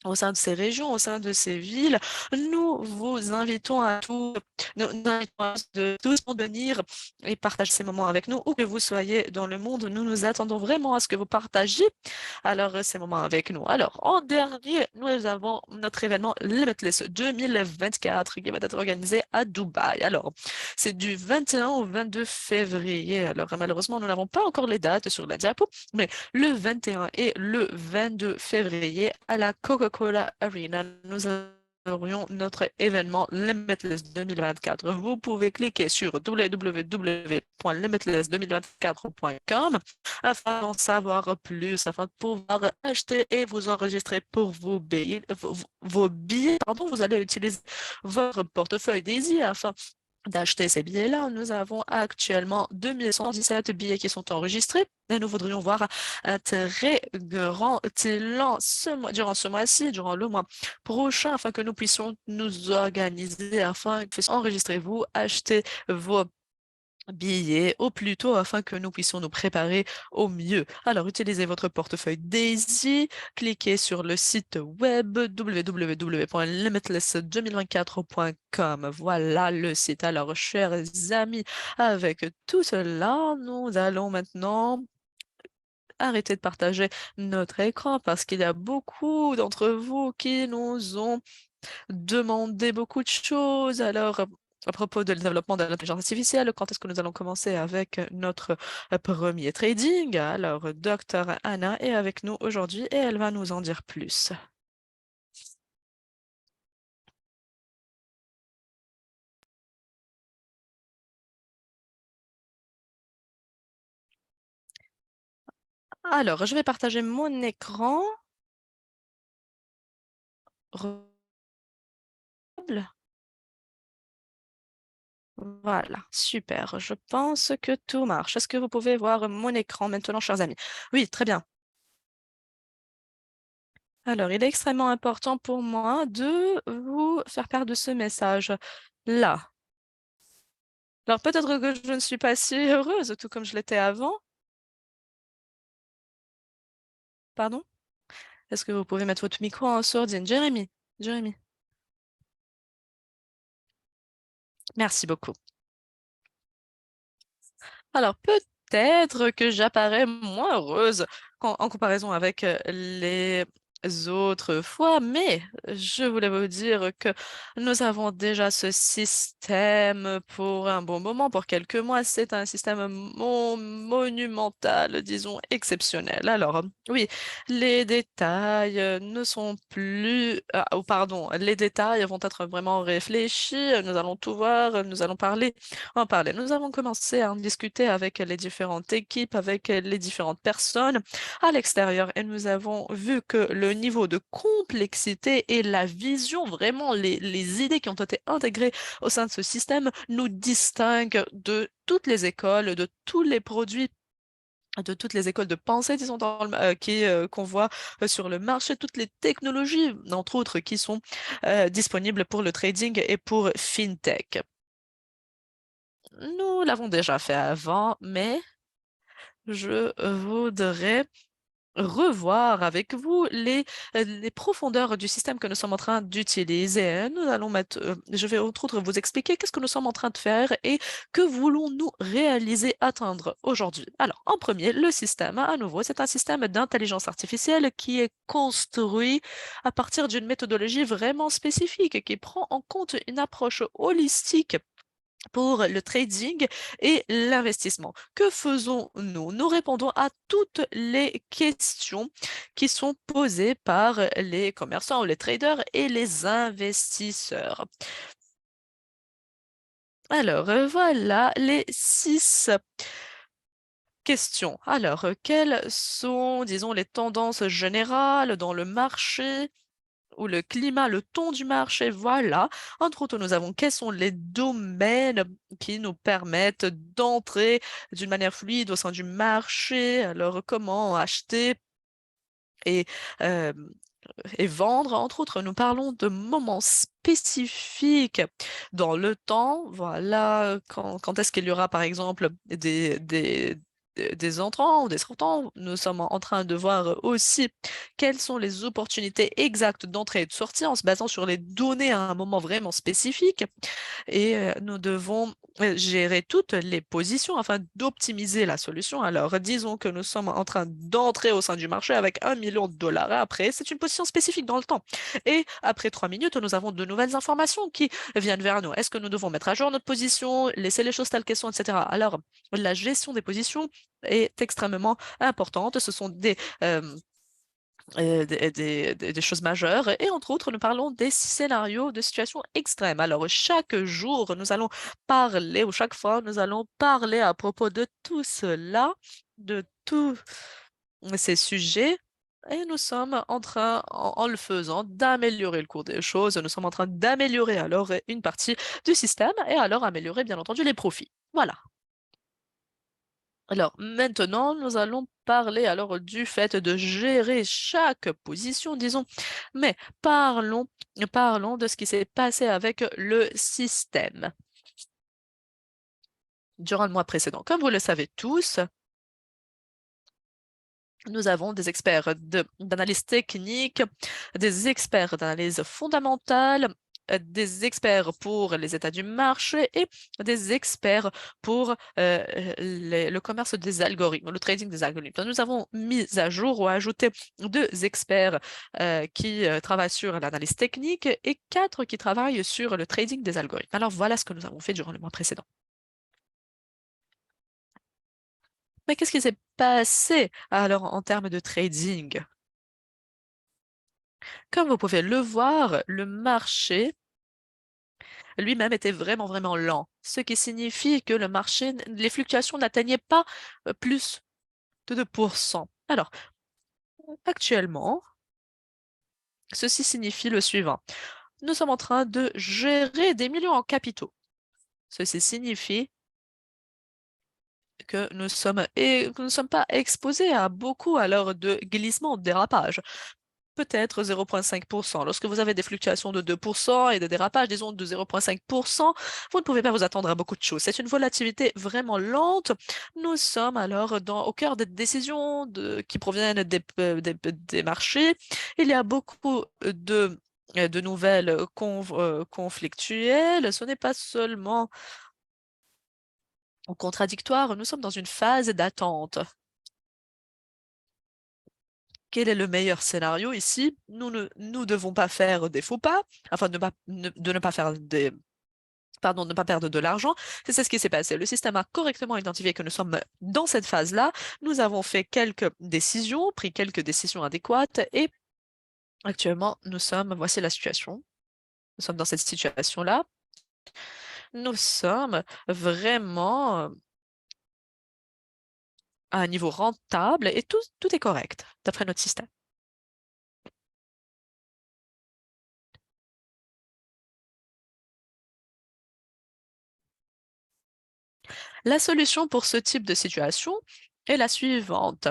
[SPEAKER 1] au sein de ces régions, au sein de ces villes, nous vous invitons à tous, nous invitons à tous pour venir et partager ces moments avec nous, où que vous soyez dans le monde. Nous nous attendons vraiment à ce que vous partagiez alors ces moments avec nous. Alors, en dernier, nous avons notre événement Limitless 2024 qui va être organisé à Dubaï. Alors, c'est du 21 au 22 février. Alors, malheureusement, nous n'avons pas encore les dates sur la diapo, mais le 21 et le 22 février à la Coca-Cola Arena. Nous aurions notre événement Limitless 2024. Vous pouvez cliquer sur www.limitless2024.com afin d'en savoir plus, afin de pouvoir acheter et vous enregistrer pour vos billets. Pardon, vous allez utiliser votre portefeuille Daisy afin d'acheter ces billets-là. Nous avons actuellement 2117 billets qui sont enregistrés et nous voudrions voir un très grand élan durant ce mois-ci, durant le mois prochain, afin que nous puissions nous organiser, afin que vous puissiez enregistrer vous, acheter vos billets au plus tôt afin que nous puissions nous préparer au mieux. Alors, utilisez votre portefeuille Daisy, cliquez sur le site web www.limitless2024.com. Voilà le site. Alors, chers amis, avec tout cela, nous allons maintenant arrêter de partager notre écran parce qu'il y a beaucoup d'entre vous qui nous ont demandé beaucoup de choses. Alors, à propos de développement de l'intelligence artificielle, quand est-ce que nous allons commencer avec notre premier trading? Alors, Dr. Anna est avec nous aujourd'hui et elle va nous en dire plus. Alors, je vais partager mon écran. Voilà, super. Je pense que tout marche. Est-ce que vous pouvez voir mon écran maintenant, chers amis? Oui, très bien. Alors, il est extrêmement important pour moi de vous faire part de ce message-là. Alors, peut-être que je ne suis pas si heureuse, tout comme je l'étais avant. Pardon? Est-ce que vous pouvez mettre votre micro en sourdine? Jérémy, merci beaucoup. Alors, peut-être que j'apparais moins heureuse en comparaison avec les autres fois, mais je voulais vous dire que nous avons déjà ce système pour un bon moment, pour quelques mois. C'est un système monumental, disons exceptionnel. Alors, oui, les détails ne sont plus... oh, pardon, les détails vont être vraiment réfléchis. Nous allons tout voir, nous allons en parler. Nous avons commencé à en discuter avec les différentes équipes, avec les différentes personnes à l'extérieur et nous avons vu que le niveau de complexité et la vision, vraiment les idées qui ont été intégrées au sein de ce système nous distinguent de toutes les écoles, de tous les produits de toutes les écoles de pensée, disons, qu'on voit sur le marché, toutes les technologies, entre autres, qui sont disponibles pour le trading et pour FinTech. Nous l'avons déjà fait avant, mais je voudrais revoir avec vous les profondeurs du système que nous sommes en train d'utiliser. Nous allons mettre, je vais entre autres vous expliquer qu'est-ce que nous sommes en train de faire et que voulons-nous réaliser, atteindre aujourd'hui. Alors, en premier, le système, à nouveau, c'est un système d'intelligence artificielle qui est construit à partir d'une méthodologie vraiment spécifique qui prend en compte une approche holistique pour le trading et l'investissement. Que faisons-nous? Nous répondons à toutes les questions qui sont posées par les commerçants ou les traders et les investisseurs. Alors, voilà les 6 questions. Alors, quelles sont, disons, les tendances générales dans le marché? Ou le climat, le ton du marché, voilà. Entre autres, nous avons quels sont les domaines qui nous permettent d'entrer d'une manière fluide au sein du marché. Alors, comment acheter et, euh, et vendre. Entre autres, nous parlons de moments spécifiques dans le temps. Voilà, quand est-ce qu'il y aura, par exemple, des entrants ou des sortants. Nous sommes en train de voir aussi quelles sont les opportunités exactes d'entrée et de sortie en se basant sur les données à un moment vraiment spécifique. Et nous devons gérer toutes les positions afin d'optimiser la solution. Alors, disons que nous sommes en train d'entrer au sein du marché avec 1 million de dollars. Après, c'est une position spécifique dans le temps. Et après 3 minutes, nous avons de nouvelles informations qui viennent vers nous. Est-ce que nous devons mettre à jour notre position, laisser les choses telles qu'elles sont, etc. Alors, la gestion des positions est extrêmement importante. Ce sont des choses majeures. Et entre autres, nous parlons des scénarios de situations extrêmes. Alors, chaque jour, nous allons parler, ou chaque fois, nous allons parler à propos de tout cela, de tous ces sujets. Et nous sommes en train, en le faisant, d'améliorer le cours des choses. Nous sommes en train d'améliorer alors une partie du système et alors améliorer, bien entendu, les profits. Voilà. Alors maintenant, nous allons parler alors du fait de gérer chaque position, disons, mais parlons de ce qui s'est passé avec le système durant le mois précédent. Comme vous le savez tous, nous avons des experts d'analyse technique, des experts d'analyse fondamentale, des experts pour les états du marché et des experts pour le commerce des algorithmes, le trading des algorithmes. Nous avons mis à jour ou ajouté 2 experts qui travaillent sur l'analyse technique et 4 qui travaillent sur le trading des algorithmes. Alors voilà ce que nous avons fait durant le mois précédent. Mais qu'est-ce qui s'est passé alors en termes de trading? Comme vous pouvez le voir, le marché lui-même était vraiment, vraiment lent, ce qui signifie que le marché, les fluctuations n'atteignaient pas plus de 2%. Alors, actuellement, ceci signifie le suivant. Nous sommes en train de gérer des millions en capitaux. Ceci signifie que que nous ne sommes pas exposés à beaucoup alors de glissements, de dérapages. Peut-être 0,5%. Lorsque vous avez des fluctuations de 2% et des dérapages, disons, de 0,5%, vous ne pouvez pas vous attendre à beaucoup de choses. C'est une volatilité vraiment lente. Nous sommes alors au cœur des décisions qui proviennent des marchés. Il y a beaucoup de nouvelles conflictuelles. Ce n'est pas seulement Au contradictoire, nous sommes dans une phase d'attente. Quel est le meilleur scénario ici? Nous devons pas faire des faux pas, enfin de ne pas faire des, pardon, de ne pas perdre de l'argent. C'est ce qui s'est passé. Le système a correctement identifié que nous sommes dans cette phase-là. Nous avons fait quelques décisions, pris quelques décisions adéquates et actuellement, voici la situation. Nous sommes dans cette situation-là. Nous sommes vraiment à un niveau rentable et tout est correct d'après notre système. La solution pour ce type de situation est la suivante.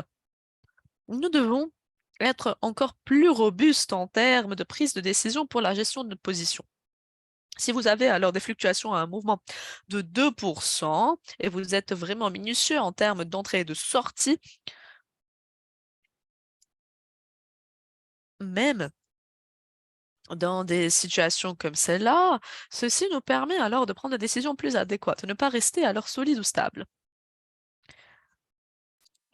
[SPEAKER 1] Nous devons être encore plus robustes en termes de prise de décision pour la gestion de notre position. Si vous avez alors des fluctuations à un mouvement de 2% et vous êtes vraiment minutieux en termes d'entrée et de sortie, même dans des situations comme celle-là, ceci nous permet alors de prendre des décisions plus adéquates, ne pas rester alors solide ou stable.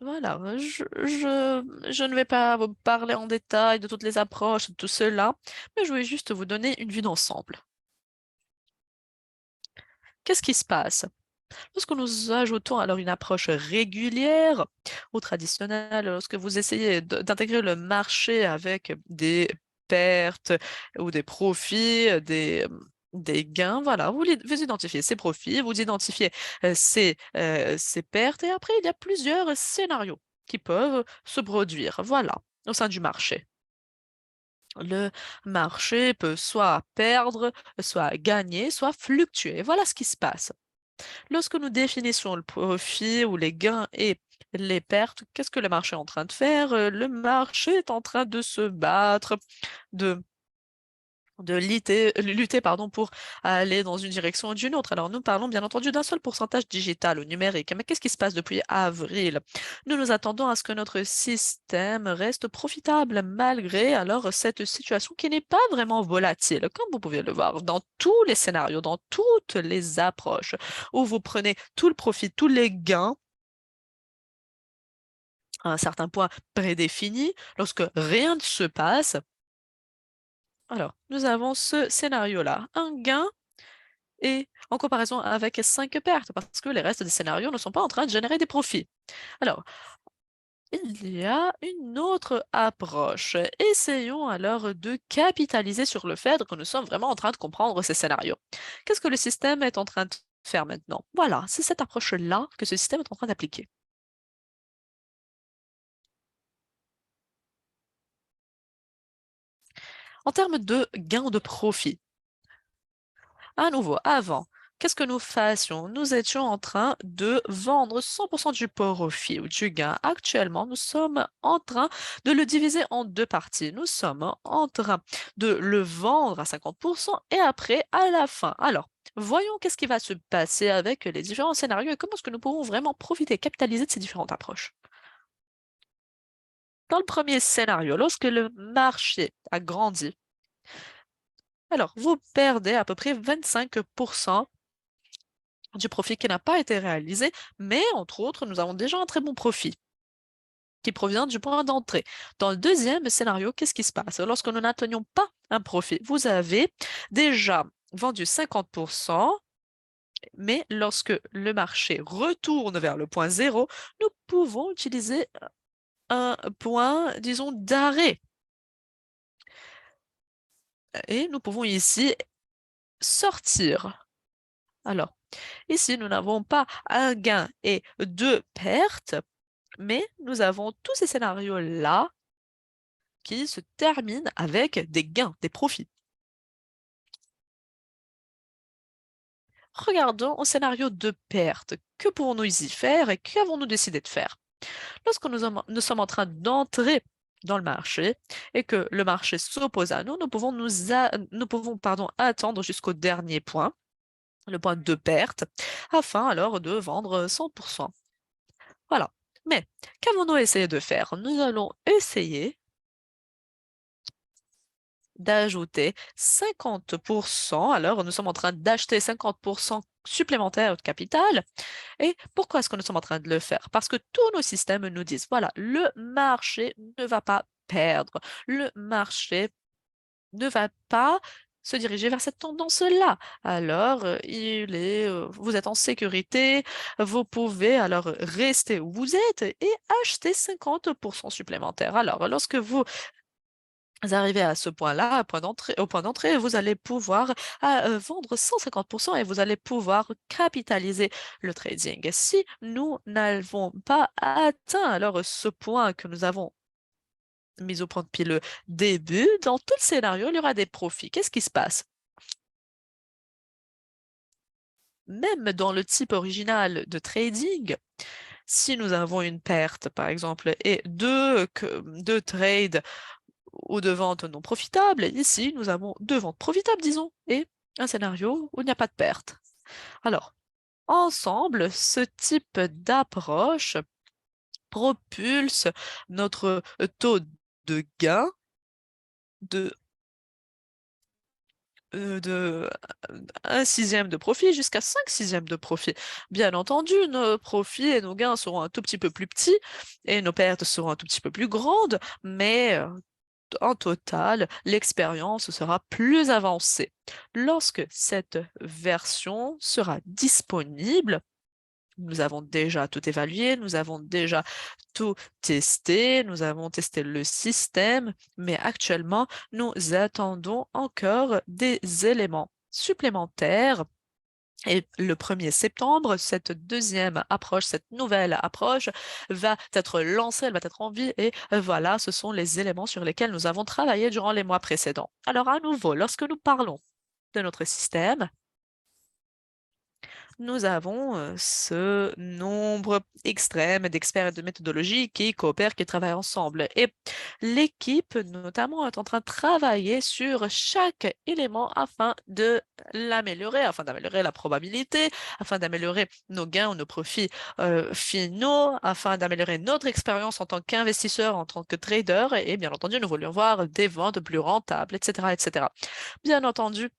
[SPEAKER 1] Voilà, je ne vais pas vous parler en détail de toutes les approches, de tout cela, mais je vais juste vous donner une vue d'ensemble. Qu'est-ce qui se passe? Lorsque nous ajoutons alors une approche régulière ou traditionnelle, lorsque vous essayez d'intégrer le marché avec des pertes ou des profits, des gains, voilà, vous identifiez ces profits, vous identifiez ces pertes, et après, il y a plusieurs scénarios qui peuvent se produire, voilà, au sein du marché. Le marché peut soit perdre, soit gagner, soit fluctuer. Voilà ce qui se passe. Lorsque nous définissons le profit ou les gains et les pertes, qu'est-ce que le marché est en train de faire? Le marché est en train de se battre, de, lutter pardon, pour aller dans une direction ou d'une autre. Alors, nous parlons bien entendu d'un seul pourcentage digital ou numérique. Mais qu'est-ce qui se passe depuis avril? Nous nous attendons à ce que notre système reste profitable malgré alors cette situation qui n'est pas vraiment volatile, comme vous pouvez le voir dans tous les scénarios, dans toutes les approches, où vous prenez tout le profit, tous les gains à un certain point prédéfini, lorsque rien ne se passe. Alors, nous avons ce scénario-là, un gain et en comparaison avec 5 pertes, parce que les restes des scénarios ne sont pas en train de générer des profits. Alors, il y a une autre approche. Essayons alors de capitaliser sur le fait que nous sommes vraiment en train de comprendre ces scénarios. Qu'est-ce que le système est en train de faire maintenant? Voilà, c'est cette approche-là que ce système est en train d'appliquer. En termes de gains de profit, à nouveau, avant, qu'est-ce que nous fassions? Nous étions en train de vendre 100% du profit ou du gain. Actuellement, nous sommes en train de le diviser en deux parties. Nous sommes en train de le vendre à 50% et après, à la fin. Alors, voyons qu'est-ce qui va se passer avec les différents scénarios et comment est-ce que nous pouvons vraiment profiter, capitaliser de ces différentes approches. Dans le premier scénario, lorsque le marché a grandi, alors vous perdez à peu près 25% du profit qui n'a pas été réalisé, mais entre autres, nous avons déjà un très bon profit qui provient du point d'entrée. Dans le deuxième scénario, qu'est-ce qui se passe? Lorsque nous n'atteignons pas un profit, vous avez déjà vendu 50%, mais lorsque le marché retourne vers le point zéro, nous pouvons utiliser un point, disons, d'arrêt. Et nous pouvons ici sortir. Alors, ici, nous n'avons pas un gain et deux pertes, mais nous avons tous ces scénarios-là qui se terminent avec des gains, des profits. Regardons au scénario de perte. Que pouvons-nous y faire et qu'avons-nous décidé de faire? Lorsque nous sommes en train d'entrer dans le marché et que le marché s'oppose à nous, nous pouvons attendre jusqu'au dernier point, le point de perte, afin alors de vendre 100%. Voilà. Mais qu'avons-nous essayé de faire? Nous allons essayer d'ajouter 50%. Alors, nous sommes en train d'acheter 50% supplémentaire de capital. Et pourquoi est-ce que nous sommes en train de le faire? Parce que tous nos systèmes nous disent, voilà, le marché ne va pas perdre. Le marché ne va pas se diriger vers cette tendance-là. Alors, vous êtes en sécurité, vous pouvez alors rester où vous êtes et acheter 50% supplémentaire. Alors, lorsque vous arrivez à ce point-là, au point d'entrée, vous allez pouvoir vendre 150% et vous allez pouvoir capitaliser le trading. Si nous n'avons pas atteint alors ce point que nous avons mis au point depuis le début, dans tout le scénario, il y aura des profits. Qu'est-ce qui se passe? Même dans le type original de trading, si nous avons une perte, par exemple, et deux trades ou de ventes non profitables, ici, nous avons deux ventes profitables, disons, et un scénario où il n'y a pas de perte. Alors, ensemble, ce type d'approche propulse notre taux de gain de de 1/6 de profit jusqu'à 5/6 de profit. Bien entendu, nos profits et nos gains seront un tout petit peu plus petits et nos pertes seront un tout petit peu plus grandes, mais en total, l'expérience sera plus avancée. Lorsque cette version sera disponible, nous avons déjà tout évalué, nous avons déjà tout testé, nous avons testé le système, mais actuellement, nous attendons encore des éléments supplémentaires. Et le 1er septembre, cette deuxième approche, cette nouvelle approche va être lancée, elle va être en vie et voilà, ce sont les éléments sur lesquels nous avons travaillé durant les mois précédents. Alors à nouveau, lorsque nous parlons de notre système, nous avons ce nombre extrême d'experts et de méthodologies qui coopèrent, qui travaillent ensemble. Et l'équipe, notamment, est en train de travailler sur chaque élément afin de l'améliorer, afin d'améliorer la probabilité, afin d'améliorer nos gains ou nos profits finaux, afin d'améliorer notre expérience en tant qu'investisseur, en tant que trader. Et bien entendu, nous voulions voir des ventes plus rentables, etc., etc. Bien entendu,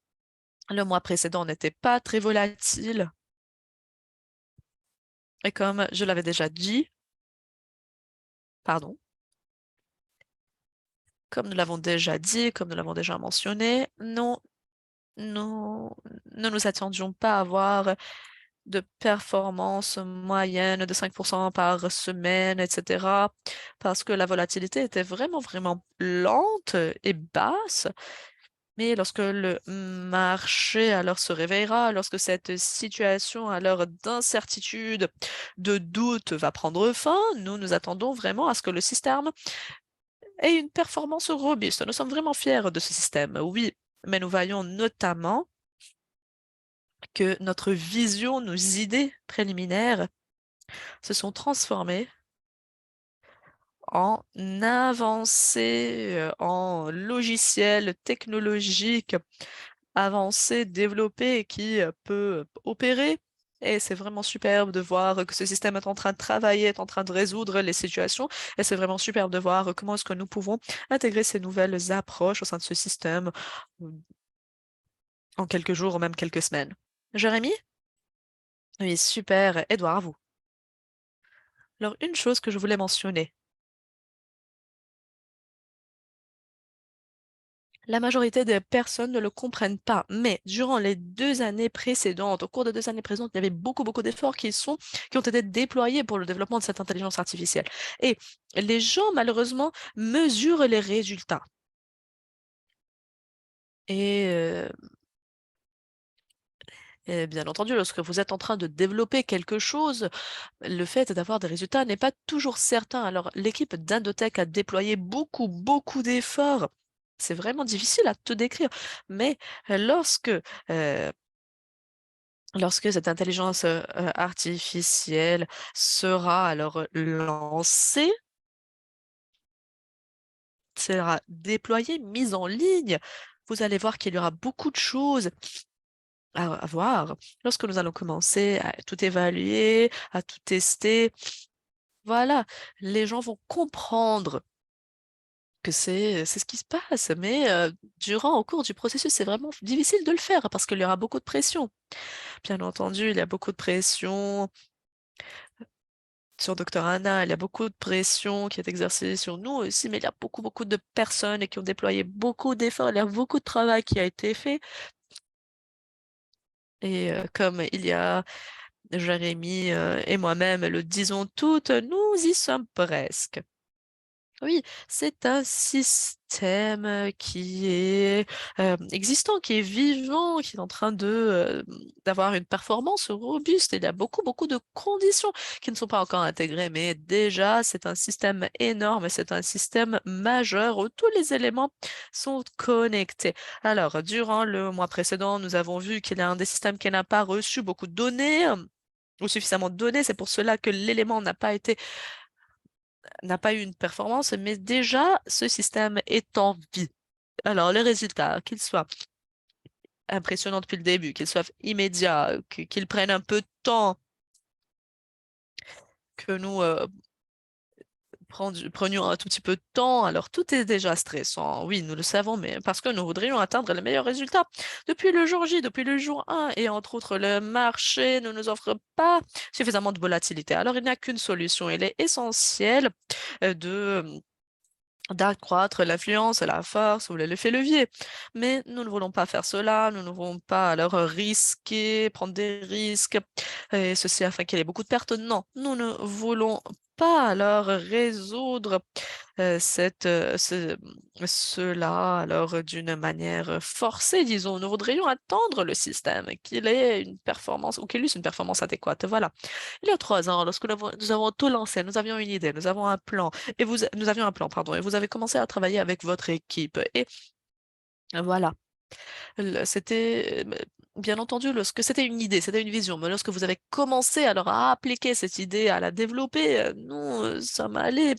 [SPEAKER 1] le mois précédent n'était pas très volatile. Et comme je l'avais déjà dit, pardon, comme nous l'avons déjà dit, comme nous l'avons déjà mentionné, nous ne nous attendions pas à avoir de performance moyenne de 5% par semaine, etc., parce que la volatilité était vraiment lente et basse. Mais lorsque le marché alors se réveillera, lorsque cette situation alors d'incertitude, de doute va prendre fin, nous nous attendons vraiment à ce que le système ait une performance robuste. Nous sommes vraiment fiers de ce système, oui, mais nous voyons notamment que notre vision, nos idées préliminaires se sont transformées en avancées, en logiciels technologiques avancé, développé, qui peut opérer. Et c'est vraiment superbe de voir que ce système est en train de travailler, est en train de résoudre les situations. Et c'est vraiment superbe de voir comment est-ce que nous pouvons intégrer ces nouvelles approches au sein de ce système euh, en quelques jours ou même quelques semaines. Jérémy? Oui, super. Edouard, à vous. Alors, une chose que je voulais mentionner. La majorité des personnes ne le comprennent pas, mais durant les 2 années précédentes, au cours des 2 années précédentes, il y avait beaucoup d'efforts qui ont été déployés pour le développement de cette intelligence artificielle. Et les gens, malheureusement, mesurent les résultats. Et, et bien entendu, lorsque vous êtes en train de développer quelque chose, le fait d'avoir des résultats n'est pas toujours certain. Alors, l'équipe d'Indotech a déployé beaucoup d'efforts. C'est vraiment difficile à te décrire. Mais lorsque euh, lorsque cette intelligence artificielle sera alors lancée, sera déployée, mise en ligne, vous allez voir qu'il y aura beaucoup de choses à voir. Lorsque nous allons commencer à tout évaluer, à tout tester, voilà, les gens vont comprendre que c'est ce qui se passe. Mais au cours du processus, c'est vraiment difficile de le faire parce qu'il y aura beaucoup de pression. Bien entendu, il y a beaucoup de pression sur Docteur Anna, il y a beaucoup de pression qui est exercée sur nous aussi, mais il y a beaucoup, beaucoup de personnes qui ont déployé beaucoup d'efforts, il y a beaucoup de travail qui a été fait. Et comme il y a Jérémy et moi-même le disons toutes, nous y sommes presque. Oui, c'est un système qui est existant, qui est vivant, qui est en train d'avoir une performance robuste. Il y a beaucoup, beaucoup de conditions qui ne sont pas encore intégrées, mais déjà, c'est un système énorme, c'est un système majeur où tous les éléments sont connectés. Alors, durant le mois précédent, nous avons vu qu'il y a un des systèmes qui n'a pas reçu beaucoup de données. Ou suffisamment de données, c'est pour cela que l'élément n'a pas eu une performance, mais déjà, ce système est en vie. Alors, les résultats, qu'ils soient impressionnants depuis le début, qu'ils soient immédiats, qu'ils prennent un peu de temps, que nous prenions un tout petit peu de temps, alors tout est déjà stressant. Oui, nous le savons, mais parce que nous voudrions atteindre les meilleurs résultats. Depuis le jour J, depuis le jour 1, et entre autres, le marché ne nous offre pas suffisamment de volatilité. Alors, il n'y a qu'une solution. Il est essentiel de d'accroître l'influence, la force ou l'effet levier. Mais nous ne voulons pas faire cela, nous ne voulons pas alors risquer, prendre des risques, et ceci afin qu'il y ait beaucoup de pertes. Non, nous ne voulons pas alors résoudre cela alors d'une manière forcée, disons. Nous voudrions attendre le système, qu'il ait une performance ou qu'il ait une performance adéquate. Voilà. Il y a 3 ans, lorsque nous avons tout lancé, nous avions une idée, nous avons un plan, nous avions un plan, pardon, et vous avez commencé à travailler avec votre équipe. Et voilà. C'était, bien entendu, lorsque c'était une idée, c'était une vision, mais lorsque vous avez commencé alors à appliquer cette idée, à la développer, nous sommes allés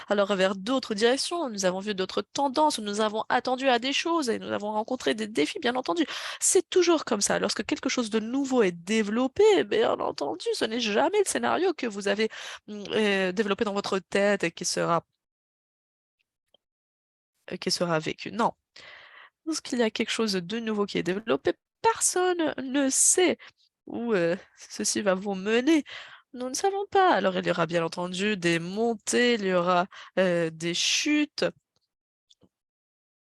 [SPEAKER 1] alors vers d'autres directions. Nous avons vu d'autres tendances, nous avons attendu à des choses et nous avons rencontré des défis, bien entendu. C'est toujours comme ça. Lorsque quelque chose de nouveau est développé, bien entendu, ce n'est jamais le scénario que vous avez développé dans votre tête et qui sera vécu. Non. Lorsqu'il y a quelque chose de nouveau qui est développé, personne ne sait où ceci va vous mener. Nous ne savons pas. Alors, il y aura bien entendu des montées, il y aura des chutes,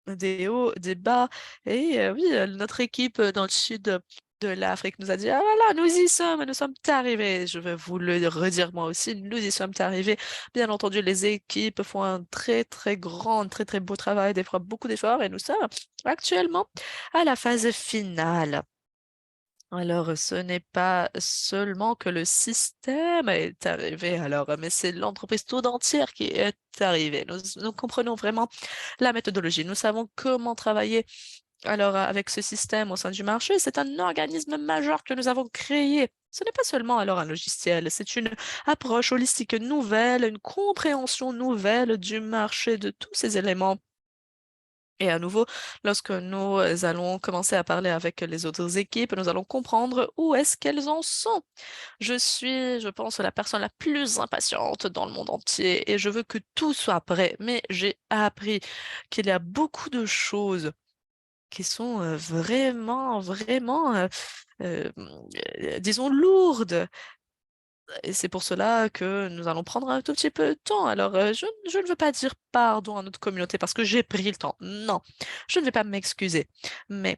[SPEAKER 1] des hauts, des bas. Et oui, notre équipe dans le sud de l'Afrique nous a dit, ah voilà, nous sommes arrivés. Je vais vous le redire moi aussi, nous y sommes arrivés. Bien entendu, les équipes font un très, très grand, très, très beau travail, des fois beaucoup d'efforts, et nous sommes actuellement à la phase finale. Alors, ce n'est pas seulement que le système est arrivé, alors, mais c'est l'entreprise tout entière qui est arrivée. Nous comprenons vraiment la méthodologie. Nous savons comment travailler alors avec ce système au sein du marché. C'est un organisme majeur que nous avons créé. Ce n'est pas seulement alors un logiciel, c'est une approche holistique nouvelle, une compréhension nouvelle du marché de tous ces éléments. Et à nouveau, lorsque nous allons commencer à parler avec les autres équipes, nous allons comprendre où est-ce qu'elles en sont. Je pense, la personne la plus impatiente dans le monde entier et je veux que tout soit prêt. Mais j'ai appris qu'il y a beaucoup de choses qui sont vraiment, vraiment, disons, lourdes. Et c'est pour cela que nous allons prendre un tout petit peu de temps. Alors, je ne veux pas dire pardon à notre communauté parce que j'ai pris le temps. Non, je ne vais pas m'excuser. Mais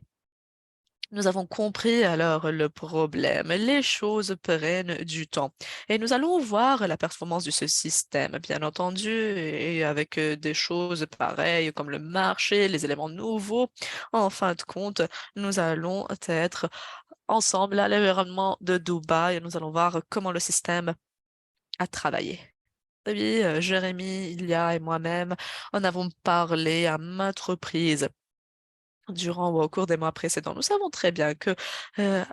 [SPEAKER 1] nous avons compris alors le problème. Les choses prennent du temps. Et nous allons voir la performance de ce système, bien entendu, et avec des choses pareilles comme le marché, les éléments nouveaux. En fin de compte, nous allons être ensemble à l'environnement de Dubaï et nous allons voir comment le système a travaillé. Oui, Jérémy, Ilia et moi-même en avons parlé à maintes reprises durant ou au cours des mois précédents. Nous savons très bien que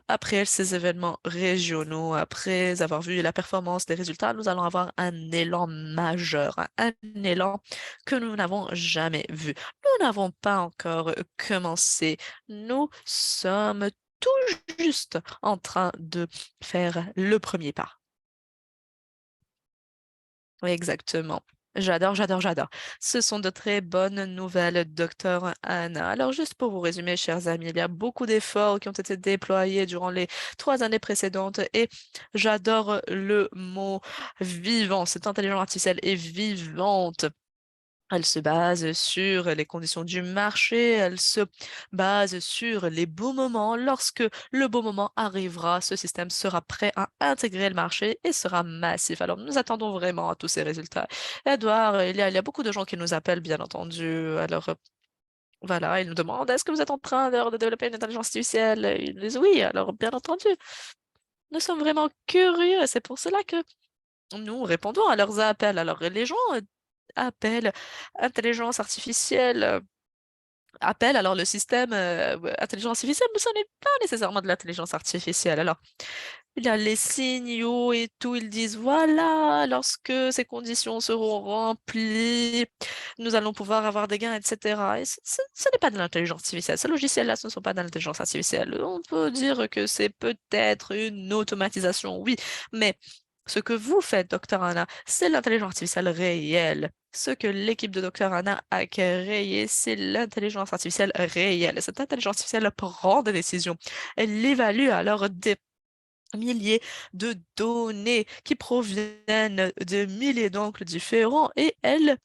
[SPEAKER 1] après ces événements régionaux, après avoir vu la performance des résultats, nous allons avoir un élan majeur, un élan que nous n'avons jamais vu. Nous n'avons pas encore commencé. Nous sommes tout juste en train de faire le premier pas. Oui, exactement. J'adore, j'adore, j'adore. Ce sont de très bonnes nouvelles, docteur Anna. Alors, juste pour vous résumer, chers amis, il y a beaucoup d'efforts qui ont été déployés durant les 3 années précédentes et j'adore le mot vivant. Cette intelligence artificielle est vivante. Elle se base sur les conditions du marché, elle se base sur les bons moments. Lorsque le bon moment arrivera, ce système sera prêt à intégrer le marché et sera massif. Alors, nous attendons vraiment à tous ces résultats. Edouard, il y a beaucoup de gens qui nous appellent, bien entendu. Alors, voilà, ils nous demandent, est-ce que vous êtes en train de développer une intelligence artificielle? Ils nous disent oui. Alors, bien entendu, nous sommes vraiment curieux. C'est pour cela que nous répondons à leurs appels. Alors, les gens appellent intelligence artificielle, appellent alors le système intelligence artificielle, mais ce n'est pas nécessairement de l'intelligence artificielle. Alors, il y a les signaux et tout, ils disent, voilà, lorsque ces conditions seront remplies, nous allons pouvoir avoir des gains, etc. Et ce n'est pas de l'intelligence artificielle. Ces logiciels-là, ce ne sont pas de l'intelligence artificielle. On peut dire que c'est peut-être une automatisation, oui, mais ce que vous faites, Dr. Anna, c'est l'intelligence artificielle réelle. Ce que l'équipe de Dr. Anna a créé, c'est l'intelligence artificielle réelle. Cette intelligence artificielle prend des décisions. Elle évalue alors des milliers de données qui proviennent de milliers d'angles différents et elle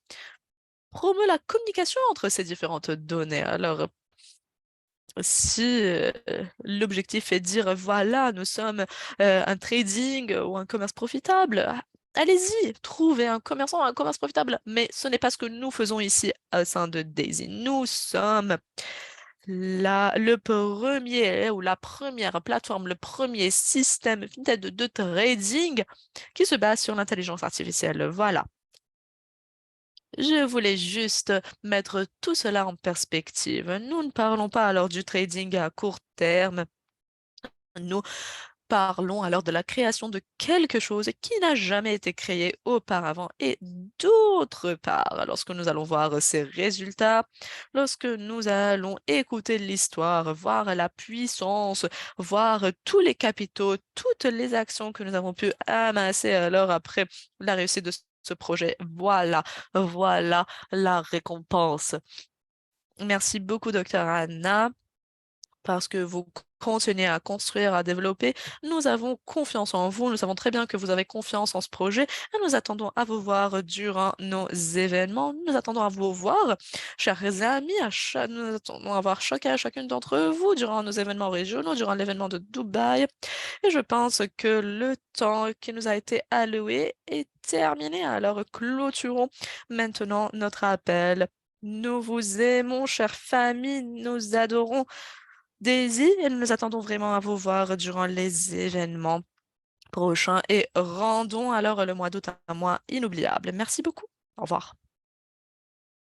[SPEAKER 1] promeut la communication entre ces différentes données. Alors, si l'objectif est de dire, voilà, nous sommes un trading ou un commerce profitable, allez-y, trouvez un commerçant, un commerce profitable. Mais ce n'est pas ce que nous faisons ici au sein de Daisy. Nous sommes le premier ou la première plateforme, le premier système de trading qui se base sur l'intelligence artificielle. Voilà. Je voulais juste mettre tout cela en perspective. Nous ne parlons pas alors du trading à court terme. Nous parlons alors de la création de quelque chose qui n'a jamais été créé auparavant. Et d'autre part, lorsque nous allons voir ces résultats, lorsque nous allons écouter l'histoire, voir la puissance, voir tous les capitaux, toutes les actions que nous avons pu amasser alors après la réussite de ce projet, voilà, voilà la récompense. Merci beaucoup, docteur Anna, parce que vous continuez à construire, à développer. Nous avons confiance en vous. Nous savons très bien que vous avez confiance en ce projet et nous attendons à vous voir durant nos événements. Nous attendons à vous voir, chers amis. Nous attendons à voir chacun et chacune d'entre vous durant nos événements régionaux, durant l'événement de Dubaï. Et je pense que le temps qui nous a été alloué est terminé. Alors clôturons maintenant notre appel. Nous vous aimons, chère famille, nous adorons Daisy et nous attendons vraiment à vous voir durant les événements prochains et rendons alors le mois d'août un mois inoubliable. Merci beaucoup. Au revoir.